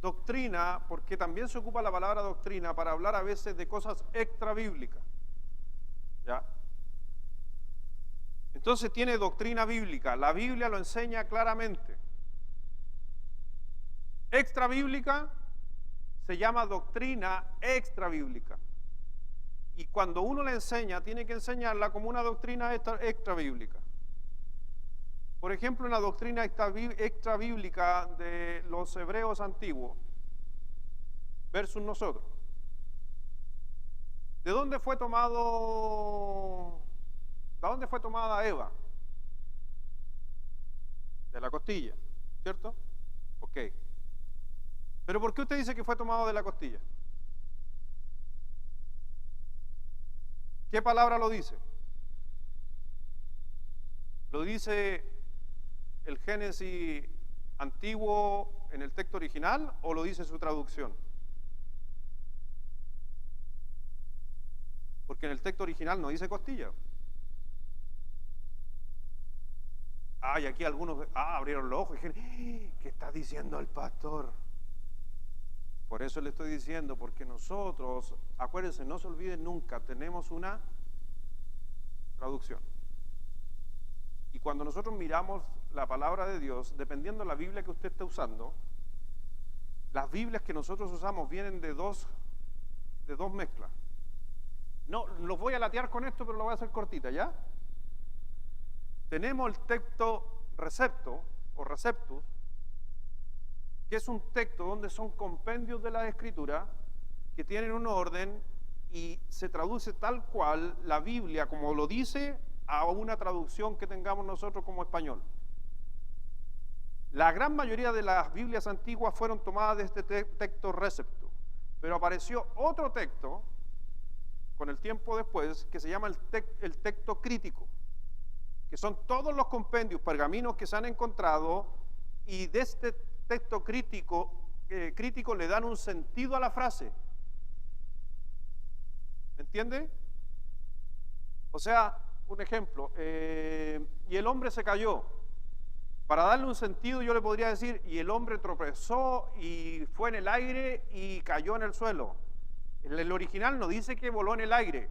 doctrina, porque también se ocupa la palabra doctrina para hablar a veces de cosas extra bíblicas. ¿Ya? Entonces tiene doctrina bíblica, la Biblia lo enseña claramente. Extra bíblica se llama doctrina extra bíblica. Y cuando uno la enseña, tiene que enseñarla como una doctrina extra bíblica. Por ejemplo, en la doctrina extra bíblica de los hebreos antiguos, versus nosotros. ¿De dónde fue tomada Eva? De la costilla, ¿cierto? Ok. ¿Pero por qué usted dice que fue tomado de la costilla? ¿Qué palabra lo dice? ¿Lo dice el Génesis antiguo en el texto original o lo dice su traducción? Porque en el texto original no dice costilla. Y aquí algunos abrieron los ojos y dijeron, ¿qué está diciendo el pastor? Por eso le estoy diciendo, porque nosotros, acuérdense, no se olviden nunca, tenemos una traducción. Y cuando nosotros miramos la palabra de Dios, dependiendo de la Biblia que usted esté usando, las Biblias que nosotros usamos vienen de dos mezclas. No, los voy a latear con esto, pero lo voy a hacer cortita, ¿ya? Tenemos el texto recepto o receptus, que es un texto donde son compendios de la Escritura que tienen un orden y se traduce tal cual la Biblia, como lo dice, a una traducción que tengamos nosotros como español. La gran mayoría de las Biblias antiguas fueron tomadas de este texto receptus, pero apareció otro texto con el tiempo después que se llama el texto crítico, que son todos los compendios, pergaminos que se han encontrado, y de este texto crítico le dan un sentido a la frase. ¿Me entiende? O sea, un ejemplo, y el hombre se cayó. Para darle un sentido yo le podría decir, y el hombre tropezó y fue en el aire y cayó en el suelo. El original no dice que voló en el aire,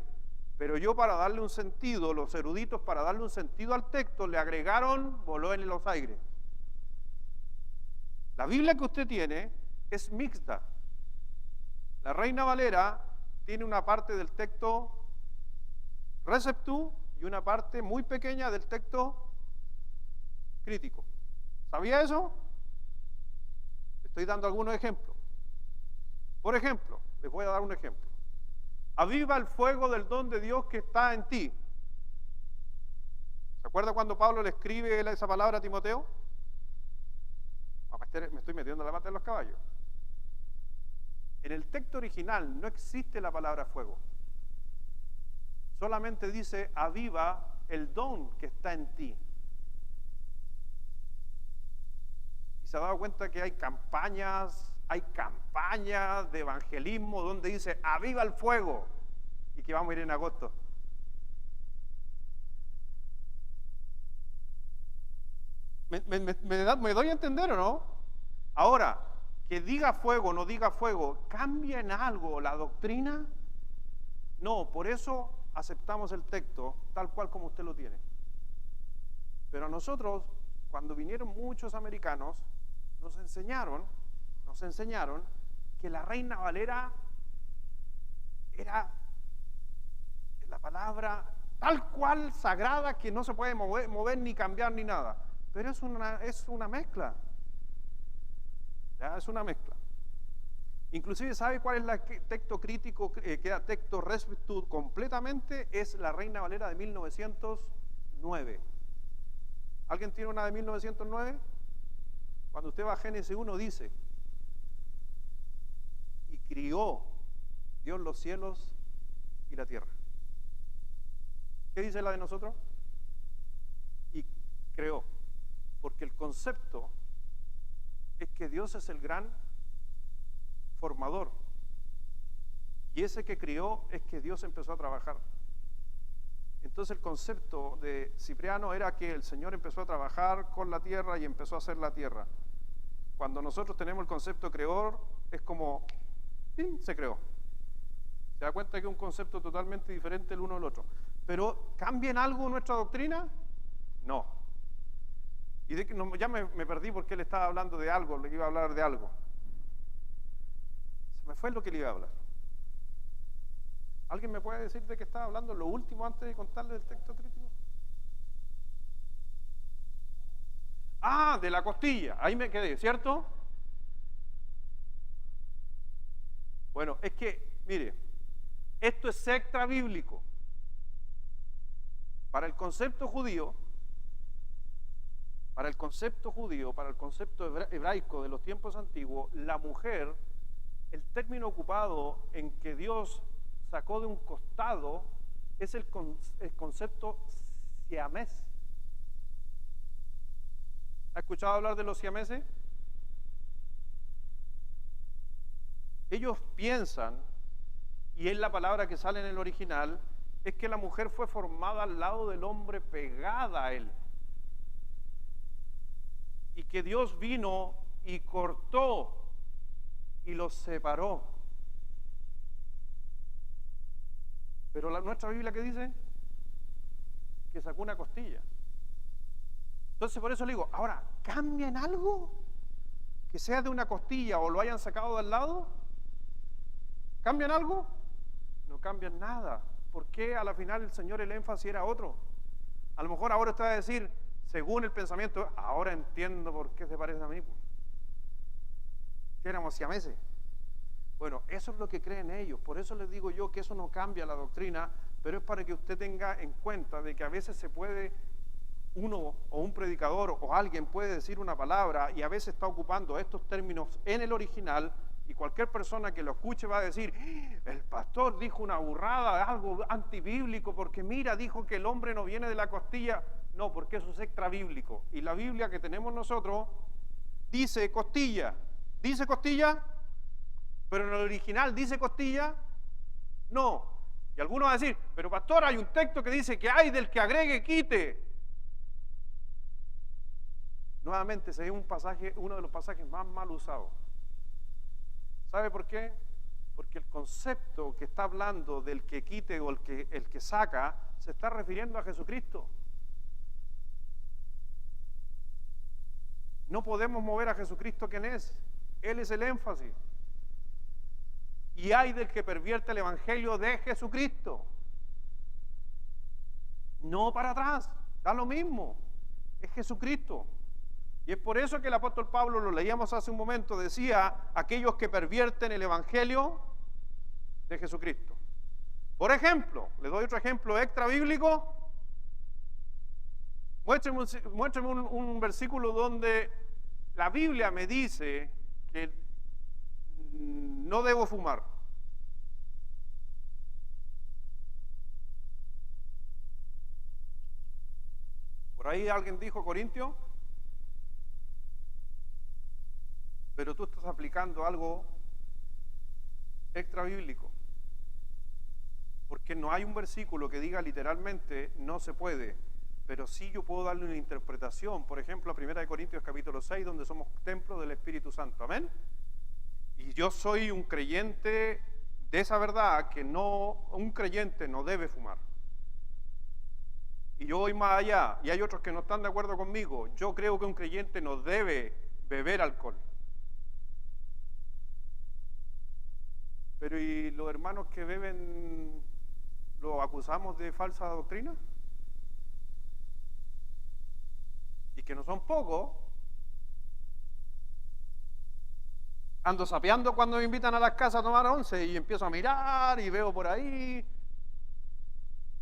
pero yo para darle un sentido, los eruditos para darle un sentido al texto le agregaron voló en los aires. La Biblia que usted tiene es mixta. La Reina Valera tiene una parte del texto receptu y una parte muy pequeña del texto crítico. ¿Sabía eso? Le estoy dando algunos ejemplos. Por ejemplo, les voy a dar un ejemplo. Aviva el fuego del don de Dios que está en ti. ¿Se acuerda cuando Pablo le escribe esa palabra a Timoteo? Me estoy metiendo la pata de los caballos. En el texto original no existe la palabra fuego. Solamente dice aviva el don que está en ti. Y se ha dado cuenta que hay campañas de evangelismo donde dice aviva el fuego y que vamos a ir en agosto. ¿Me doy a entender o no? Ahora, que diga fuego o no diga fuego, ¿cambia en algo la doctrina? No, por eso aceptamos el texto tal cual como usted lo tiene. Pero a nosotros, cuando vinieron muchos americanos, nos enseñaron que la Reina Valera era la palabra tal cual sagrada que no se puede mover ni cambiar ni nada. Pero es una mezcla. ¿Ya? Es una mezcla. Inclusive, ¿sabe cuál es el texto crítico que da texto receptus completamente? Es la Reina Valera de 1909. ¿Alguien tiene una de 1909? Cuando usted va a Génesis 1 dice: y crió Dios los cielos y la tierra. ¿Qué dice la de nosotros? Y creó. Porque el concepto es que Dios es el gran formador. Y ese que crió es que Dios empezó a trabajar. Entonces el concepto de Cipriano era que el Señor empezó a trabajar con la tierra y empezó a hacer la tierra. Cuando nosotros tenemos el concepto creador, es como, ¡pim!, se creó. ¿Se da cuenta que es un concepto totalmente diferente el uno del otro? Pero, ¿cambia en algo nuestra doctrina? No. Y ya me perdí porque él estaba hablando de algo, le iba a hablar de algo. Se me fue lo que le iba a hablar. ¿Alguien me puede decir de qué estaba hablando lo último antes de contarle el texto crítico? Ah, de la costilla. Ahí me quedé, ¿cierto? Bueno, es que, mire, esto es extra bíblico. Para el concepto judío, para el concepto hebraico de los tiempos antiguos, la mujer, el término ocupado en que Dios sacó de un costado es el concepto siamés. ¿Ha escuchado hablar de los siameses? Ellos piensan, y es la palabra que sale en el original, es que la mujer fue formada al lado del hombre, pegada a él. Y que Dios vino y cortó y los separó. Pero nuestra Biblia, ¿qué dice? Que sacó una costilla. Entonces por eso le digo, ahora, ¿cambia en algo? Que sea de una costilla o lo hayan sacado del lado. ¿Cambia en algo? No cambia en nada. ¿Por qué a la final el Señor el énfasis era otro? A lo mejor ahora usted va a decir, según el pensamiento, ahora entiendo por qué se parece a mí. ¿Qué éramos siameses? Bueno, eso es lo que creen ellos. Por eso les digo yo que eso no cambia la doctrina, pero es para que usted tenga en cuenta de que a veces se puede, uno o un predicador o alguien puede decir una palabra y a veces está ocupando estos términos en el original, y cualquier persona que lo escuche va a decir, el pastor dijo una burrada, algo antibíblico, porque mira, dijo que el hombre no viene de la costilla. No, porque eso es extra bíblico. Y la Biblia que tenemos nosotros dice costilla. ¿Dice costilla? Pero en el original dice costilla. No. Y algunos van a decir, pero pastor, hay un texto que dice que hay del que agregue, quite. Nuevamente, ese es uno de los pasajes más mal usados. ¿Sabe por qué? Porque el concepto que está hablando del que quite o el que saca se está refiriendo a Jesucristo. No podemos mover a Jesucristo quien es. Él es el énfasis. Y hay del que pervierte el evangelio de Jesucristo. No para atrás, da lo mismo. Es Jesucristo. Y es por eso que el apóstol Pablo, lo leíamos hace un momento, decía, aquellos que pervierten el evangelio de Jesucristo. Por ejemplo, le doy otro ejemplo extra bíblico. Muéstrame un versículo donde la Biblia me dice que no debo fumar. Por ahí alguien dijo Corintio, pero tú estás aplicando algo extra bíblico. Porque no hay un versículo que diga literalmente no se puede, pero sí yo puedo darle una interpretación. Por ejemplo, a 1 Corintios capítulo 6, donde somos templo del Espíritu Santo. Amén. Y yo soy un creyente de esa verdad, que un creyente no debe fumar. Y yo voy más allá, y hay otros que no están de acuerdo conmigo. Yo creo que un creyente no debe beber alcohol. Pero ¿y los hermanos que beben los acusamos de falsa doctrina? Y que no son pocos. Ando sapeando cuando me invitan a las casas a tomar once y empiezo a mirar y veo por ahí.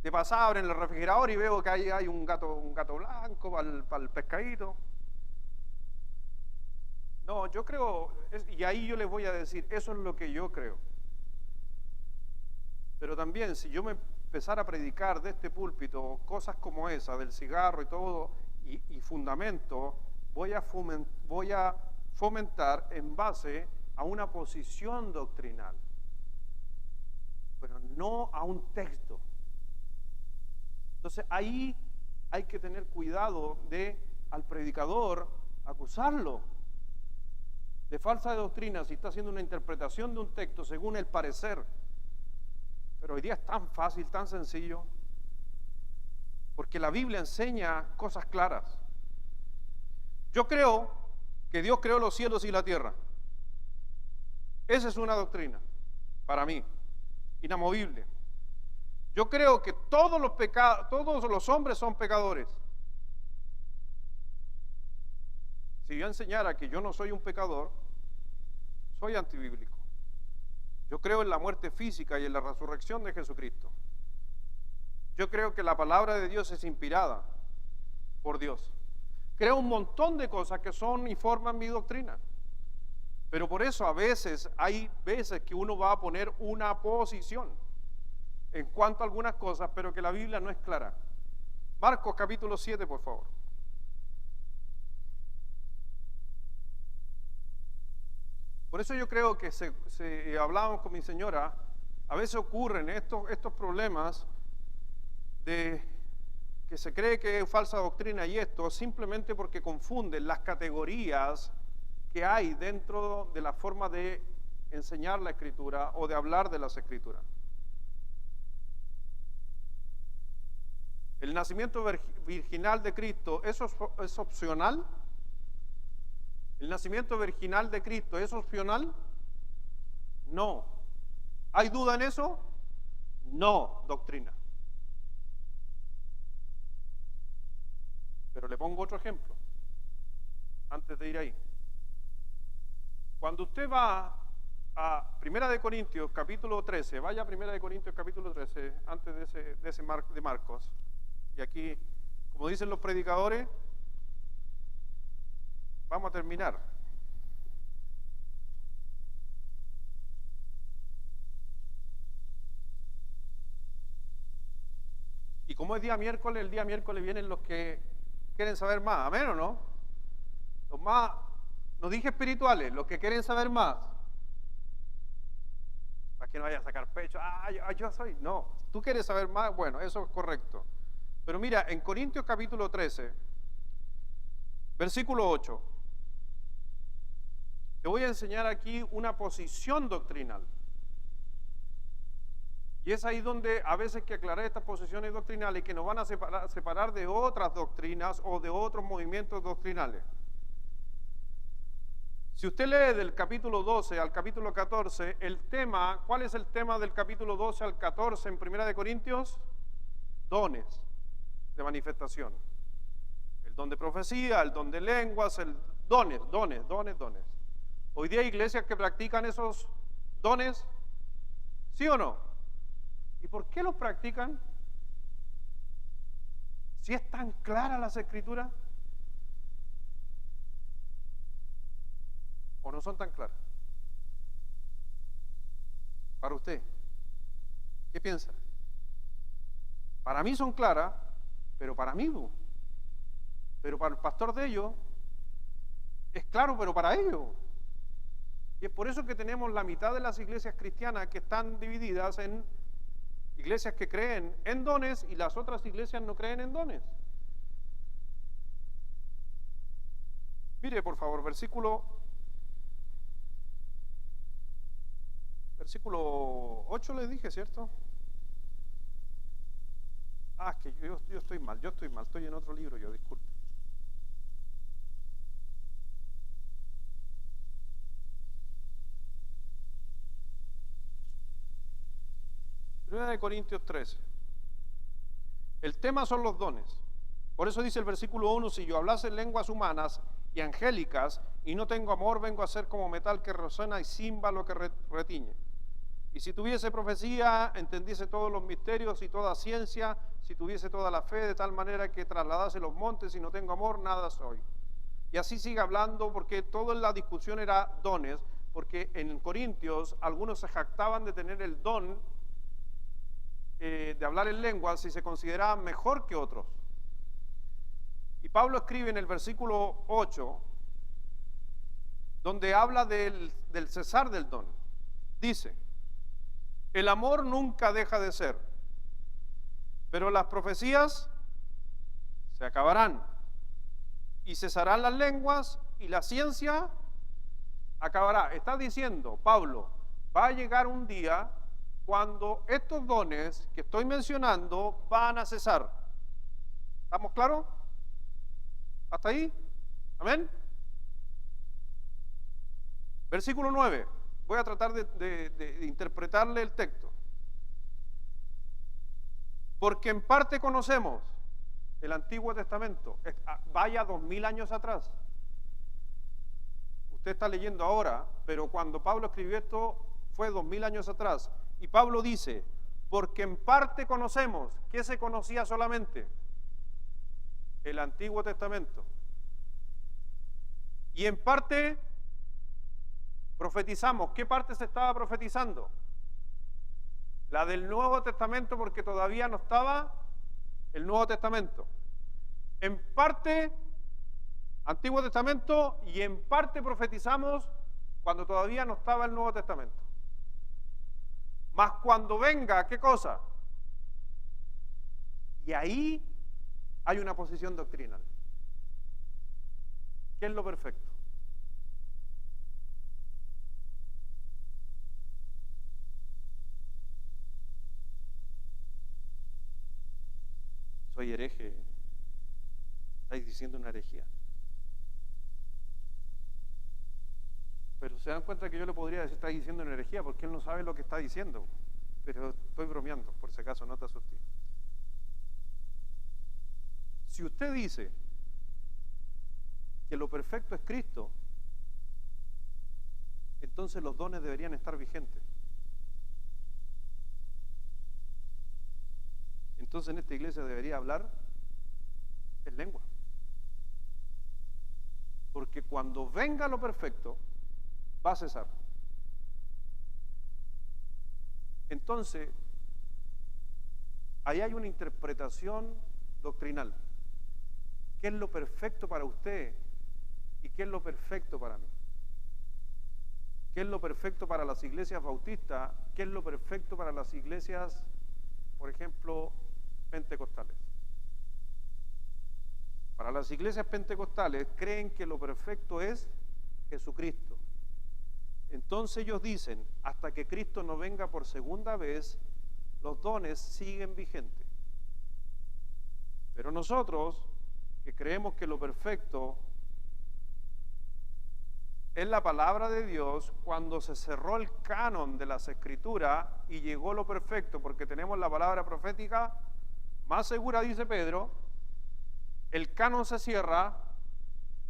De pasada abren el refrigerador y veo que ahí hay un gato blanco para el pescadito. No, yo creo, y ahí yo les voy a decir, eso es lo que yo creo. Pero también, si yo me empezara a predicar de este púlpito cosas como esa, del cigarro y todo, y fundamento, voy a fomentar en base a una posición doctrinal, pero no a un texto. Entonces ahí hay que tener cuidado de al predicador acusarlo de falsa doctrina si está haciendo una interpretación de un texto según el parecer. Pero hoy día es tan fácil, tan sencillo, porque la Biblia enseña cosas claras. Yo creo que Dios creó los cielos y la tierra. Esa es una doctrina, para mí, inamovible. Yo creo que todos los hombres son pecadores. Si yo enseñara que yo no soy un pecador, soy antibíblico. Yo creo en la muerte física y en la resurrección de Jesucristo. Yo creo que la palabra de Dios es inspirada por Dios. Creo un montón de cosas que son y forman mi doctrina. Pero por eso hay veces que uno va a poner una posición en cuanto a algunas cosas, pero que la Biblia no es clara. Marcos capítulo 7, por favor. Por eso yo creo que hablábamos con mi señora, a veces ocurren estos problemas de que se cree que es falsa doctrina y esto simplemente porque confunden las categorías que hay dentro de la forma de enseñar la Escritura o de hablar de las Escrituras. El nacimiento virginal de Cristo, ¿eso es opcional? ¿El nacimiento virginal de Cristo es opcional? No. ¿Hay duda en eso? No, doctrina. Pero le pongo otro ejemplo, antes de ir ahí. Cuando usted va a 1 Corintios capítulo 13, vaya a 1 Corintios capítulo 13, antes de Marcos, y aquí, como dicen los predicadores, vamos a terminar. Y como es día miércoles, el día miércoles vienen los que quieren saber más, ¿amén o no? Los más, no dije espirituales, los que quieren saber más. Para que no vaya a sacar pecho, yo soy, no, tú quieres saber más, bueno, eso es correcto. Pero mira, en Corintios capítulo 13, versículo 8, te voy a enseñar aquí una posición doctrinal. Y es ahí donde a veces hay que aclarar estas posiciones doctrinales que nos van a separar de otras doctrinas o de otros movimientos doctrinales. Si usted lee del capítulo 12 al capítulo 14, ¿cuál es el tema del capítulo 12 al 14 en 1 Corintios? Dones de manifestación. El don de profecía, el don de lenguas, dones. Hoy día hay iglesias que practican esos dones, ¿sí o no? ¿Y por qué los practican? Si es tan clara las Escrituras, ¿o no son tan claras? Para usted, ¿qué piensa? Para mí son claras, pero para mí no. Pero para el pastor de ellos es claro, pero para ellos. Y es por eso que tenemos la mitad de las iglesias cristianas que están divididas en iglesias que creen en dones y las otras iglesias no creen en dones. Mire, por favor, versículo 8 les dije, ¿cierto? Ah, es que yo estoy mal, estoy en otro libro, yo disculpe. Primera de Corintios 13. El tema son los dones. Por eso dice el versículo 1, si yo hablase en lenguas humanas y angélicas y no tengo amor, vengo a ser como metal que resuena y címbalo que retiñe. Y si tuviese profecía, entendiese todos los misterios y toda ciencia, si tuviese toda la fe de tal manera que trasladase los montes y no tengo amor, nada soy. Y así sigue hablando porque toda la discusión era dones, porque en Corintios algunos se jactaban de tener el don de hablar en lenguas y se consideraban mejor que otros. Y Pablo escribe en el versículo 8, donde habla del cesar del don. Dice, el amor nunca deja de ser, pero las profecías se acabarán y cesarán las lenguas y la ciencia acabará. Está diciendo Pablo, va a llegar un día cuando estos dones que estoy mencionando van a cesar. ¿Estamos claros? ¿Hasta ahí? ¿Amén? Versículo 9. Voy a tratar de interpretarle el texto. Porque en parte conocemos el Antiguo Testamento. Vaya 2000 años atrás. Usted está leyendo ahora, pero cuando Pablo escribió esto fue 2000 años atrás. Y Pablo dice, porque en parte conocemos. ¿Qué se conocía solamente? El Antiguo Testamento. Y en parte profetizamos. ¿Qué parte se estaba profetizando? La del Nuevo Testamento, porque todavía no estaba el Nuevo Testamento. En parte Antiguo Testamento y en parte profetizamos cuando todavía no estaba el Nuevo Testamento. Mas cuando venga, ¿qué cosa? Y ahí hay una posición doctrinal. ¿Qué es lo perfecto? Soy hereje. Estáis diciendo una herejía. Pero se dan cuenta que yo le podría decir, está diciendo una herejía, porque él no sabe lo que está diciendo. Pero estoy bromeando, por si acaso, no te asustes. Si usted dice que lo perfecto es Cristo, entonces los dones deberían estar vigentes. Entonces en esta iglesia debería hablar en lengua. Porque cuando venga lo perfecto, va a cesar. Entonces, ahí hay una interpretación doctrinal. ¿Qué es lo perfecto para usted y qué es lo perfecto para mí? ¿Qué es lo perfecto para las iglesias bautistas? ¿Qué es lo perfecto para las iglesias, por ejemplo, pentecostales? Para las iglesias pentecostales creen que lo perfecto es Jesucristo. Entonces ellos dicen, hasta que Cristo no venga por segunda vez, los dones siguen vigentes. Pero nosotros, que creemos que lo perfecto es la palabra de Dios, cuando se cerró el canon de las Escrituras y llegó lo perfecto, porque tenemos la palabra profética más segura, dice Pedro, el canon se cierra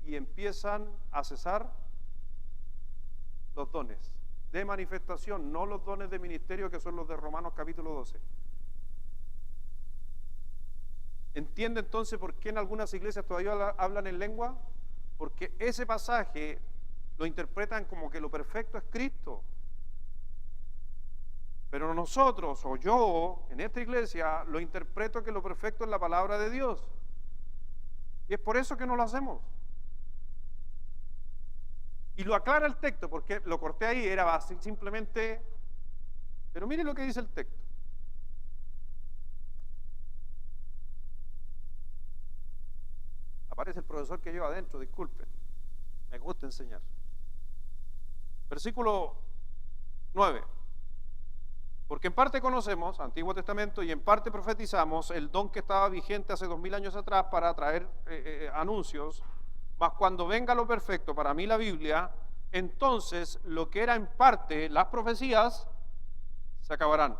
y empiezan a cesar los dones de manifestación, no los dones de ministerio que son los de Romanos capítulo 12. ¿Entiende entonces por qué en algunas iglesias todavía hablan en lengua? Porque ese pasaje lo interpretan como que lo perfecto es Cristo. Pero nosotros, o yo, en esta iglesia, lo interpreto que lo perfecto es la palabra de Dios. Y es por eso que no lo hacemos. Y lo aclara el texto, porque lo corté ahí, era simplemente... Pero mire lo que dice el texto. Aparece el profesor que lleva adentro, disculpen. Me gusta enseñar. Versículo 9. Porque en parte conocemos Antiguo Testamento y en parte profetizamos el don que estaba vigente hace 2000 años atrás para traer anuncios, mas cuando venga lo perfecto, para mí la Biblia, entonces lo que era en parte las profecías se acabarán.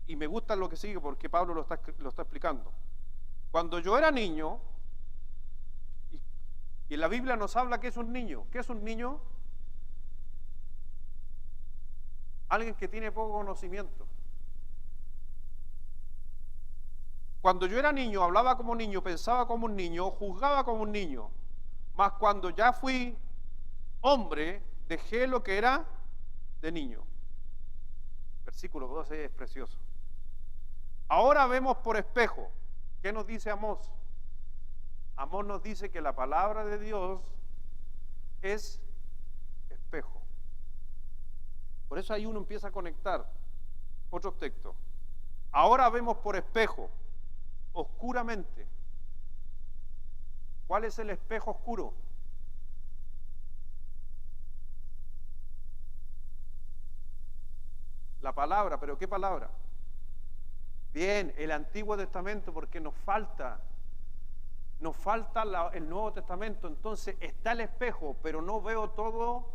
Y me gusta lo que sigue porque Pablo lo está explicando. Cuando yo era niño, y en la Biblia nos habla que es un niño. ¿Qué es un niño? Alguien que tiene poco conocimiento. Cuando yo era niño, hablaba como un niño, pensaba como un niño, juzgaba como un niño. Mas cuando ya fui hombre, dejé lo que era de niño. Versículo 12 es precioso. Ahora vemos por espejo. ¿Qué nos dice Amós? Amós nos dice que la palabra de Dios es espejo. Por eso ahí uno empieza a conectar otros textos. Ahora vemos por espejo, oscuramente. ¿Cuál es el espejo oscuro? La palabra, ¿pero qué palabra? Bien, el Antiguo Testamento, porque nos falta el Nuevo Testamento. Entonces está el espejo, pero no veo todo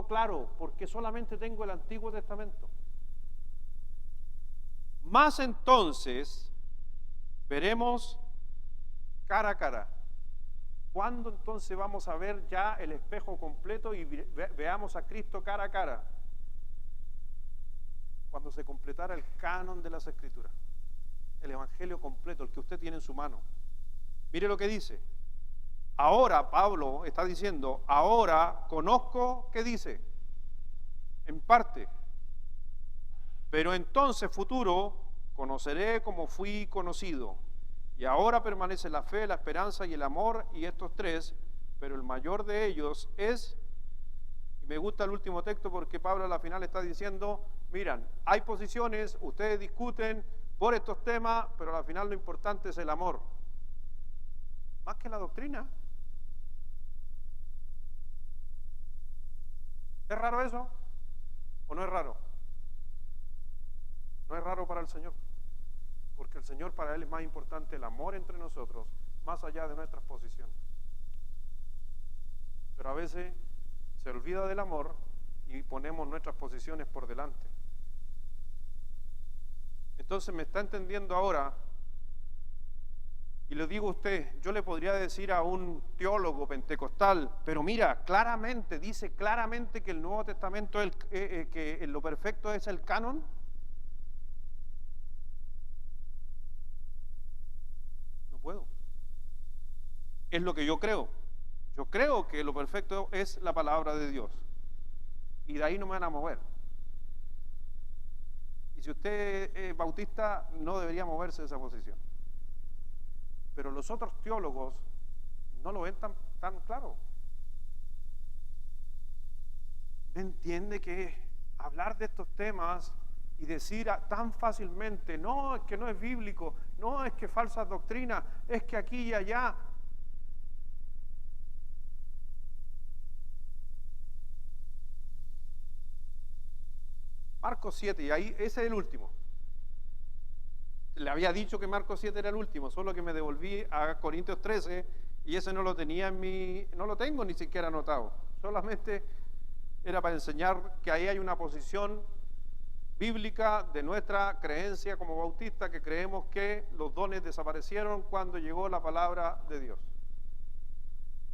claro, porque solamente tengo el Antiguo Testamento. Más entonces veremos cara a cara. ¿Cuándo entonces vamos a ver ya el espejo completo y veamos a Cristo cara a cara? Cuando se completara el canon de las Escrituras, el Evangelio completo, el que usted tiene en su mano. Mire lo que dice. Ahora, Pablo está diciendo, ahora conozco, ¿qué dice? En parte. Pero entonces, futuro, conoceré como fui conocido. Y ahora permanece la fe, la esperanza y el amor, y estos tres, pero el mayor de ellos es, y me gusta el último texto porque Pablo a la final está diciendo, miran, hay posiciones, ustedes discuten por estos temas, pero al final lo importante es el amor. Más que la doctrina. ¿Es raro eso? ¿O no es raro? No es raro para el Señor, porque el Señor para Él es más importante el amor entre nosotros, más allá de nuestras posiciones. Pero a veces se olvida del amor y ponemos nuestras posiciones por delante. Entonces me está entendiendo ahora, y le digo a usted, yo le podría decir a un teólogo pentecostal, pero mira, claramente, dice claramente que el Nuevo Testamento, que en lo perfecto es el canon. No puedo. Es lo que yo creo. Yo creo que lo perfecto es la palabra de Dios. Y de ahí no me van a mover. Y si usted es bautista, no debería moverse de esa posición. Pero los otros teólogos no lo ven tan claro. ¿Me entiende que hablar de estos temas y decir tan fácilmente, no, es que no es bíblico, no, es que falsas doctrinas, es que aquí y allá? Marcos 7, y ahí ese es el último. Le había dicho que Marcos 7 era el último, solo que me devolví a Corintios 13 y ese no lo tenía no lo tengo ni siquiera anotado. Solamente era para enseñar que ahí hay una posición bíblica de nuestra creencia como bautista, que creemos que los dones desaparecieron cuando llegó la palabra de Dios.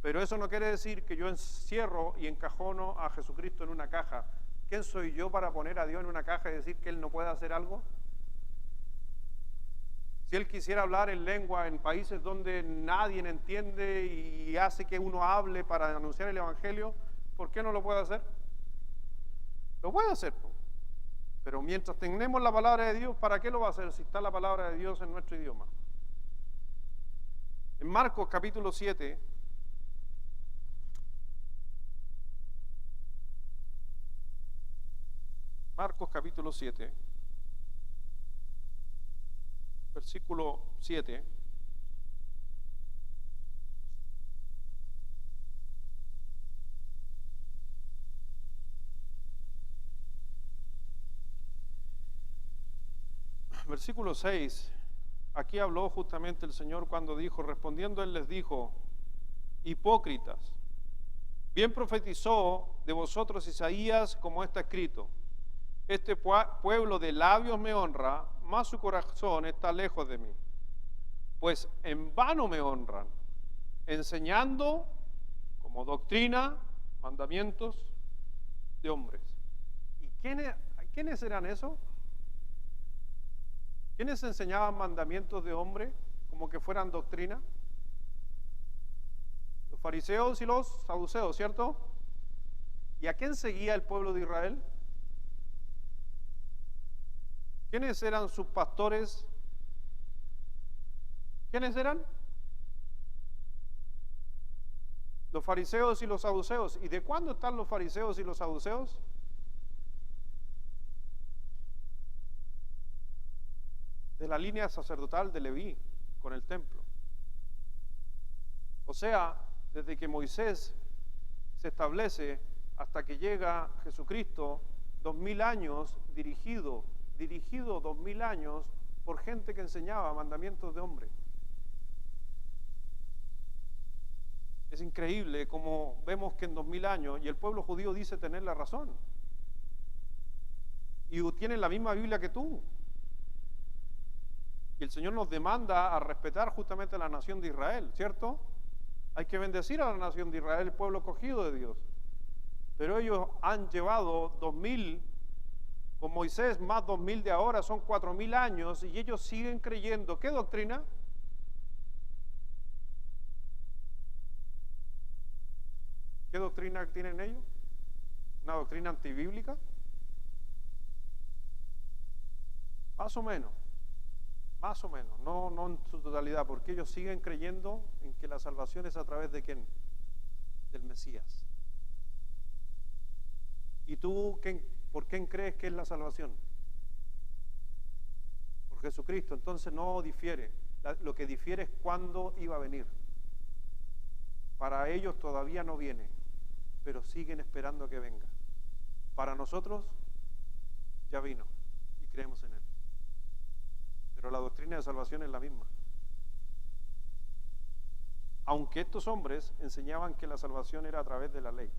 Pero eso no quiere decir que yo encierro y encajono a Jesucristo en una caja. ¿Quién soy yo para poner a Dios en una caja y decir que Él no puede hacer algo? Si Él quisiera hablar en lengua en países donde nadie entiende y hace que uno hable para anunciar el Evangelio, ¿por qué no lo puede hacer? Lo puede hacer. Pero mientras tenemos la palabra de Dios, ¿para qué lo va a hacer si está la palabra de Dios en nuestro idioma? En Marcos capítulo 7, versículo 7. versículo 6, aquí habló justamente el Señor cuando dijo, respondiendo Él les dijo, hipócritas, bien profetizó de vosotros Isaías como está escrito, este pueblo de labios me honra, mas su corazón está lejos de mí, pues en vano me honran, enseñando como doctrina mandamientos de hombres. ¿Y quiénes eran esos? ¿Quiénes enseñaban mandamientos de hombre como que fueran doctrina? Los fariseos y los saduceos, ¿cierto? ¿Y a quién seguía el pueblo de Israel? ¿Quiénes eran sus pastores? ¿Quiénes eran? Los fariseos y los saduceos. ¿Y de cuándo están los fariseos y los saduceos? De la línea sacerdotal de Leví con el templo. O sea, desde que Moisés se establece hasta que llega Jesucristo, 2000 años dirigido 2000 años por gente que enseñaba mandamientos de hombre. Es increíble como vemos que en 2000 años, y el pueblo judío dice tener la razón, y tienen la misma Biblia que tú. Y el Señor nos demanda a respetar justamente a la nación de Israel, ¿cierto? Hay que bendecir a la nación de Israel, el pueblo escogido de Dios. Pero ellos han llevado 2000, con Moisés más 2000 de ahora, son 4000 años, y ellos siguen creyendo. ¿Qué doctrina? ¿Qué doctrina tienen ellos? ¿Una doctrina antibíblica? Más o menos, no en su totalidad, porque ellos siguen creyendo en que la salvación es a través de ¿quién? Del Mesías. ¿Y tú por quién crees que es la salvación? Por Jesucristo. Entonces no difiere. Lo que difiere es cuándo iba a venir. Para ellos todavía no viene, pero siguen esperando que venga. Para nosotros ya vino y creemos en Él. Pero la doctrina de salvación es la misma. Aunque estos hombres enseñaban que la salvación era a través de la ley,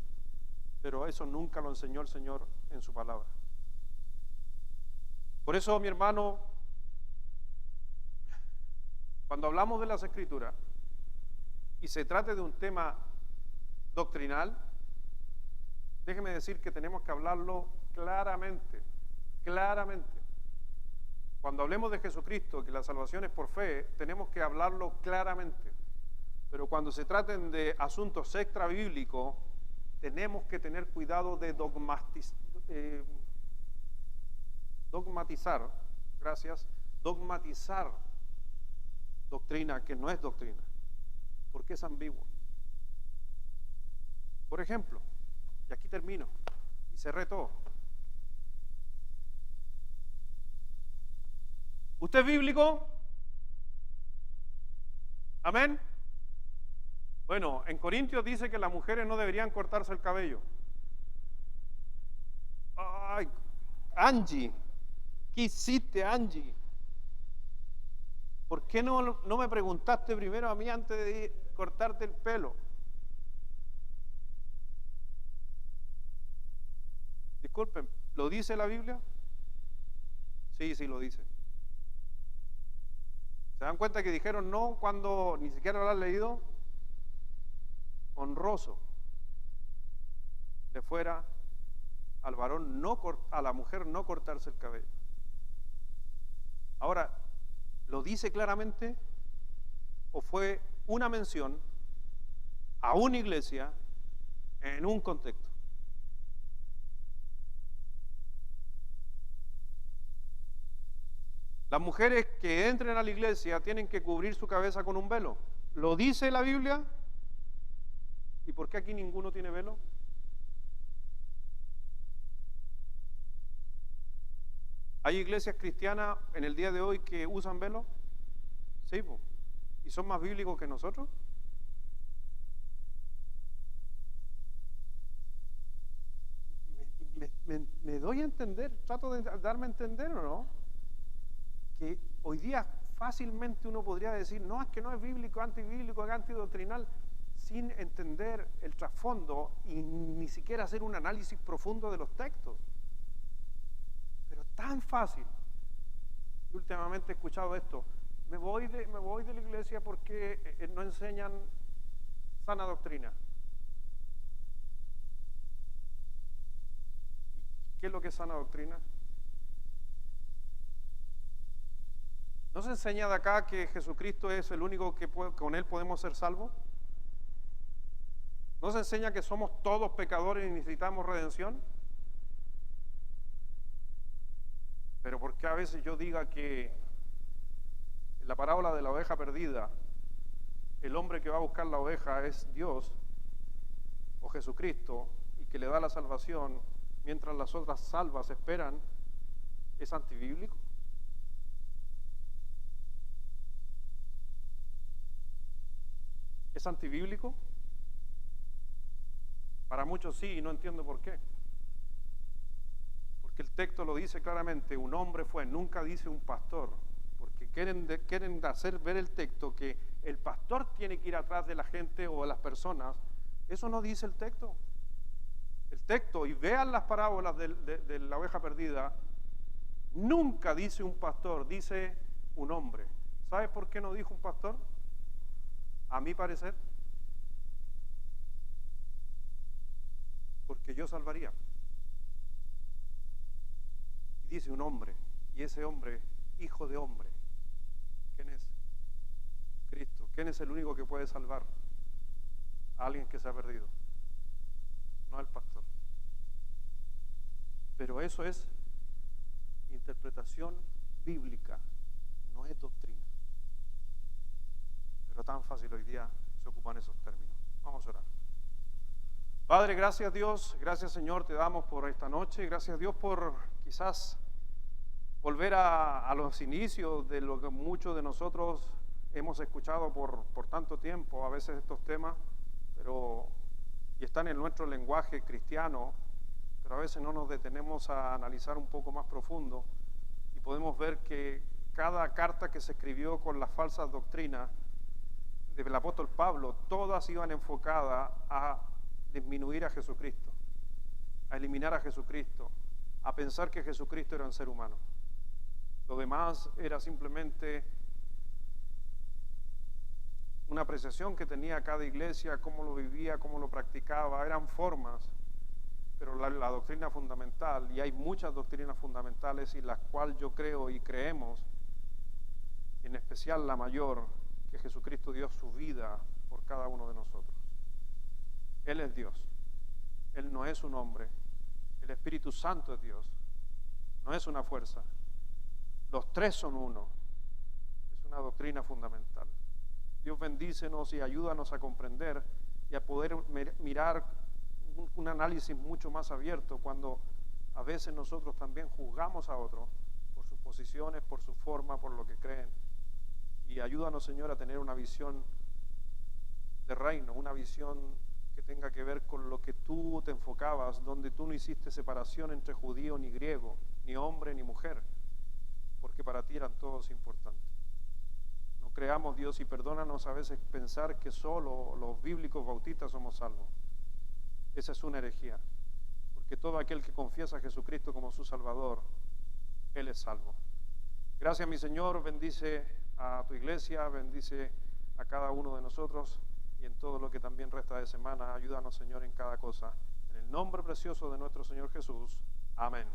pero eso nunca lo enseñó el Señor en su palabra. Por eso, mi hermano, cuando hablamos de las Escrituras y se trate de un tema doctrinal, déjeme decir que tenemos que hablarlo claramente. Cuando hablemos de Jesucristo, que la salvación es por fe, tenemos que hablarlo claramente. Pero cuando se traten de asuntos extra bíblicos, tenemos que tener cuidado de dogmatizar doctrina que no es doctrina, porque es ambiguo. Por ejemplo, y aquí termino, y cerré todo. ¿Usted es bíblico? ¿Amén? Bueno, en Corintios dice que las mujeres no deberían cortarse el cabello. Ay, Angie, ¿qué hiciste, Angie? ¿Por qué no me preguntaste primero a mí antes de cortarte el pelo? Disculpen, ¿lo dice la Biblia? Sí, lo dice. ¿Se dan cuenta que dijeron no cuando ni siquiera lo han leído? Honroso le fuera al varón a la mujer no cortarse el cabello. Ahora, ¿lo dice claramente o fue una mención a una iglesia en un contexto? Las mujeres que entren a la iglesia tienen que cubrir su cabeza con un velo. ¿Lo dice la Biblia? ¿Y por qué aquí ninguno tiene velo? ¿Hay iglesias cristianas en el día de hoy que usan velo? Sí, ¿y son más bíblicos que nosotros? ¿Me doy a entender? ¿Trato de darme a entender o no? que hoy día fácilmente uno podría decir, no, es que no es bíblico, antibíblico, es antidoctrinal, sin entender el trasfondo y ni siquiera hacer un análisis profundo de los textos. Pero tan fácil. Últimamente he escuchado esto, me voy de la iglesia porque no enseñan sana doctrina. ¿Qué es lo que es sana doctrina? ¿No se enseña de acá que Jesucristo es el único que con Él podemos ser salvos? ¿No se enseña que somos todos pecadores y necesitamos redención? Pero ¿por qué a veces yo diga que en la parábola de la oveja perdida, el hombre que va a buscar la oveja es Dios o Jesucristo y que le da la salvación mientras las otras salvas esperan? ¿Es antibíblico? ¿Es antibíblico? Para muchos sí, y no entiendo por qué. Porque el texto lo dice claramente, un hombre fue, nunca dice un pastor, porque quieren hacer ver el texto que el pastor tiene que ir atrás de la gente o de las personas. Eso no dice el texto. El texto, y vean las parábolas de la oveja perdida, nunca dice un pastor, dice un hombre. ¿Sabes por qué no dijo un pastor? A mi parecer, porque yo salvaría. Y dice un hombre, y ese hombre, hijo de hombre, ¿quién es? Cristo. ¿Quién es el único que puede salvar a alguien que se ha perdido? No el pastor. Pero eso es interpretación bíblica, no es doctrina. Pero tan fácil hoy día se ocupan esos términos. Vamos a orar. Padre, gracias Dios, gracias Señor, te damos por esta noche, gracias Dios por quizás volver a los inicios de lo que muchos de nosotros hemos escuchado por tanto tiempo, a veces estos temas, y están en nuestro lenguaje cristiano, pero a veces no nos detenemos a analizar un poco más profundo y podemos ver que cada carta que se escribió con las falsas doctrinas del apóstol Pablo, todas iban enfocadas a disminuir a Jesucristo, a eliminar a Jesucristo, a pensar que Jesucristo era un ser humano. Lo demás era simplemente una apreciación que tenía cada iglesia, cómo lo vivía, cómo lo practicaba, eran formas, pero la doctrina fundamental, y hay muchas doctrinas fundamentales y las cuales yo creo y creemos, en especial la mayor, que Jesucristo dio su vida por cada uno de nosotros. Él es Dios, Él no es un hombre, el Espíritu Santo es Dios, no es una fuerza, los tres son uno, es una doctrina fundamental. Dios bendícenos y ayúdanos a comprender y a poder mirar un análisis mucho más abierto cuando a veces nosotros también juzgamos a otros por sus posiciones, por su forma, por lo que creen. Y ayúdanos, Señor, a tener una visión de reino, una visión que tenga que ver con lo que tú te enfocabas, donde tú no hiciste separación entre judío ni griego, ni hombre ni mujer, porque para ti eran todos importantes. No creamos, Dios, y perdónanos a veces pensar que solo los bíblicos bautistas somos salvos. Esa es una herejía, porque todo aquel que confiesa a Jesucristo como su Salvador, Él es salvo. Gracias, mi Señor, bendice a tu iglesia, bendice a cada uno de nosotros y en todo lo que también resta de semana. Ayúdanos, Señor, en cada cosa. En el nombre precioso de nuestro Señor Jesús. Amén.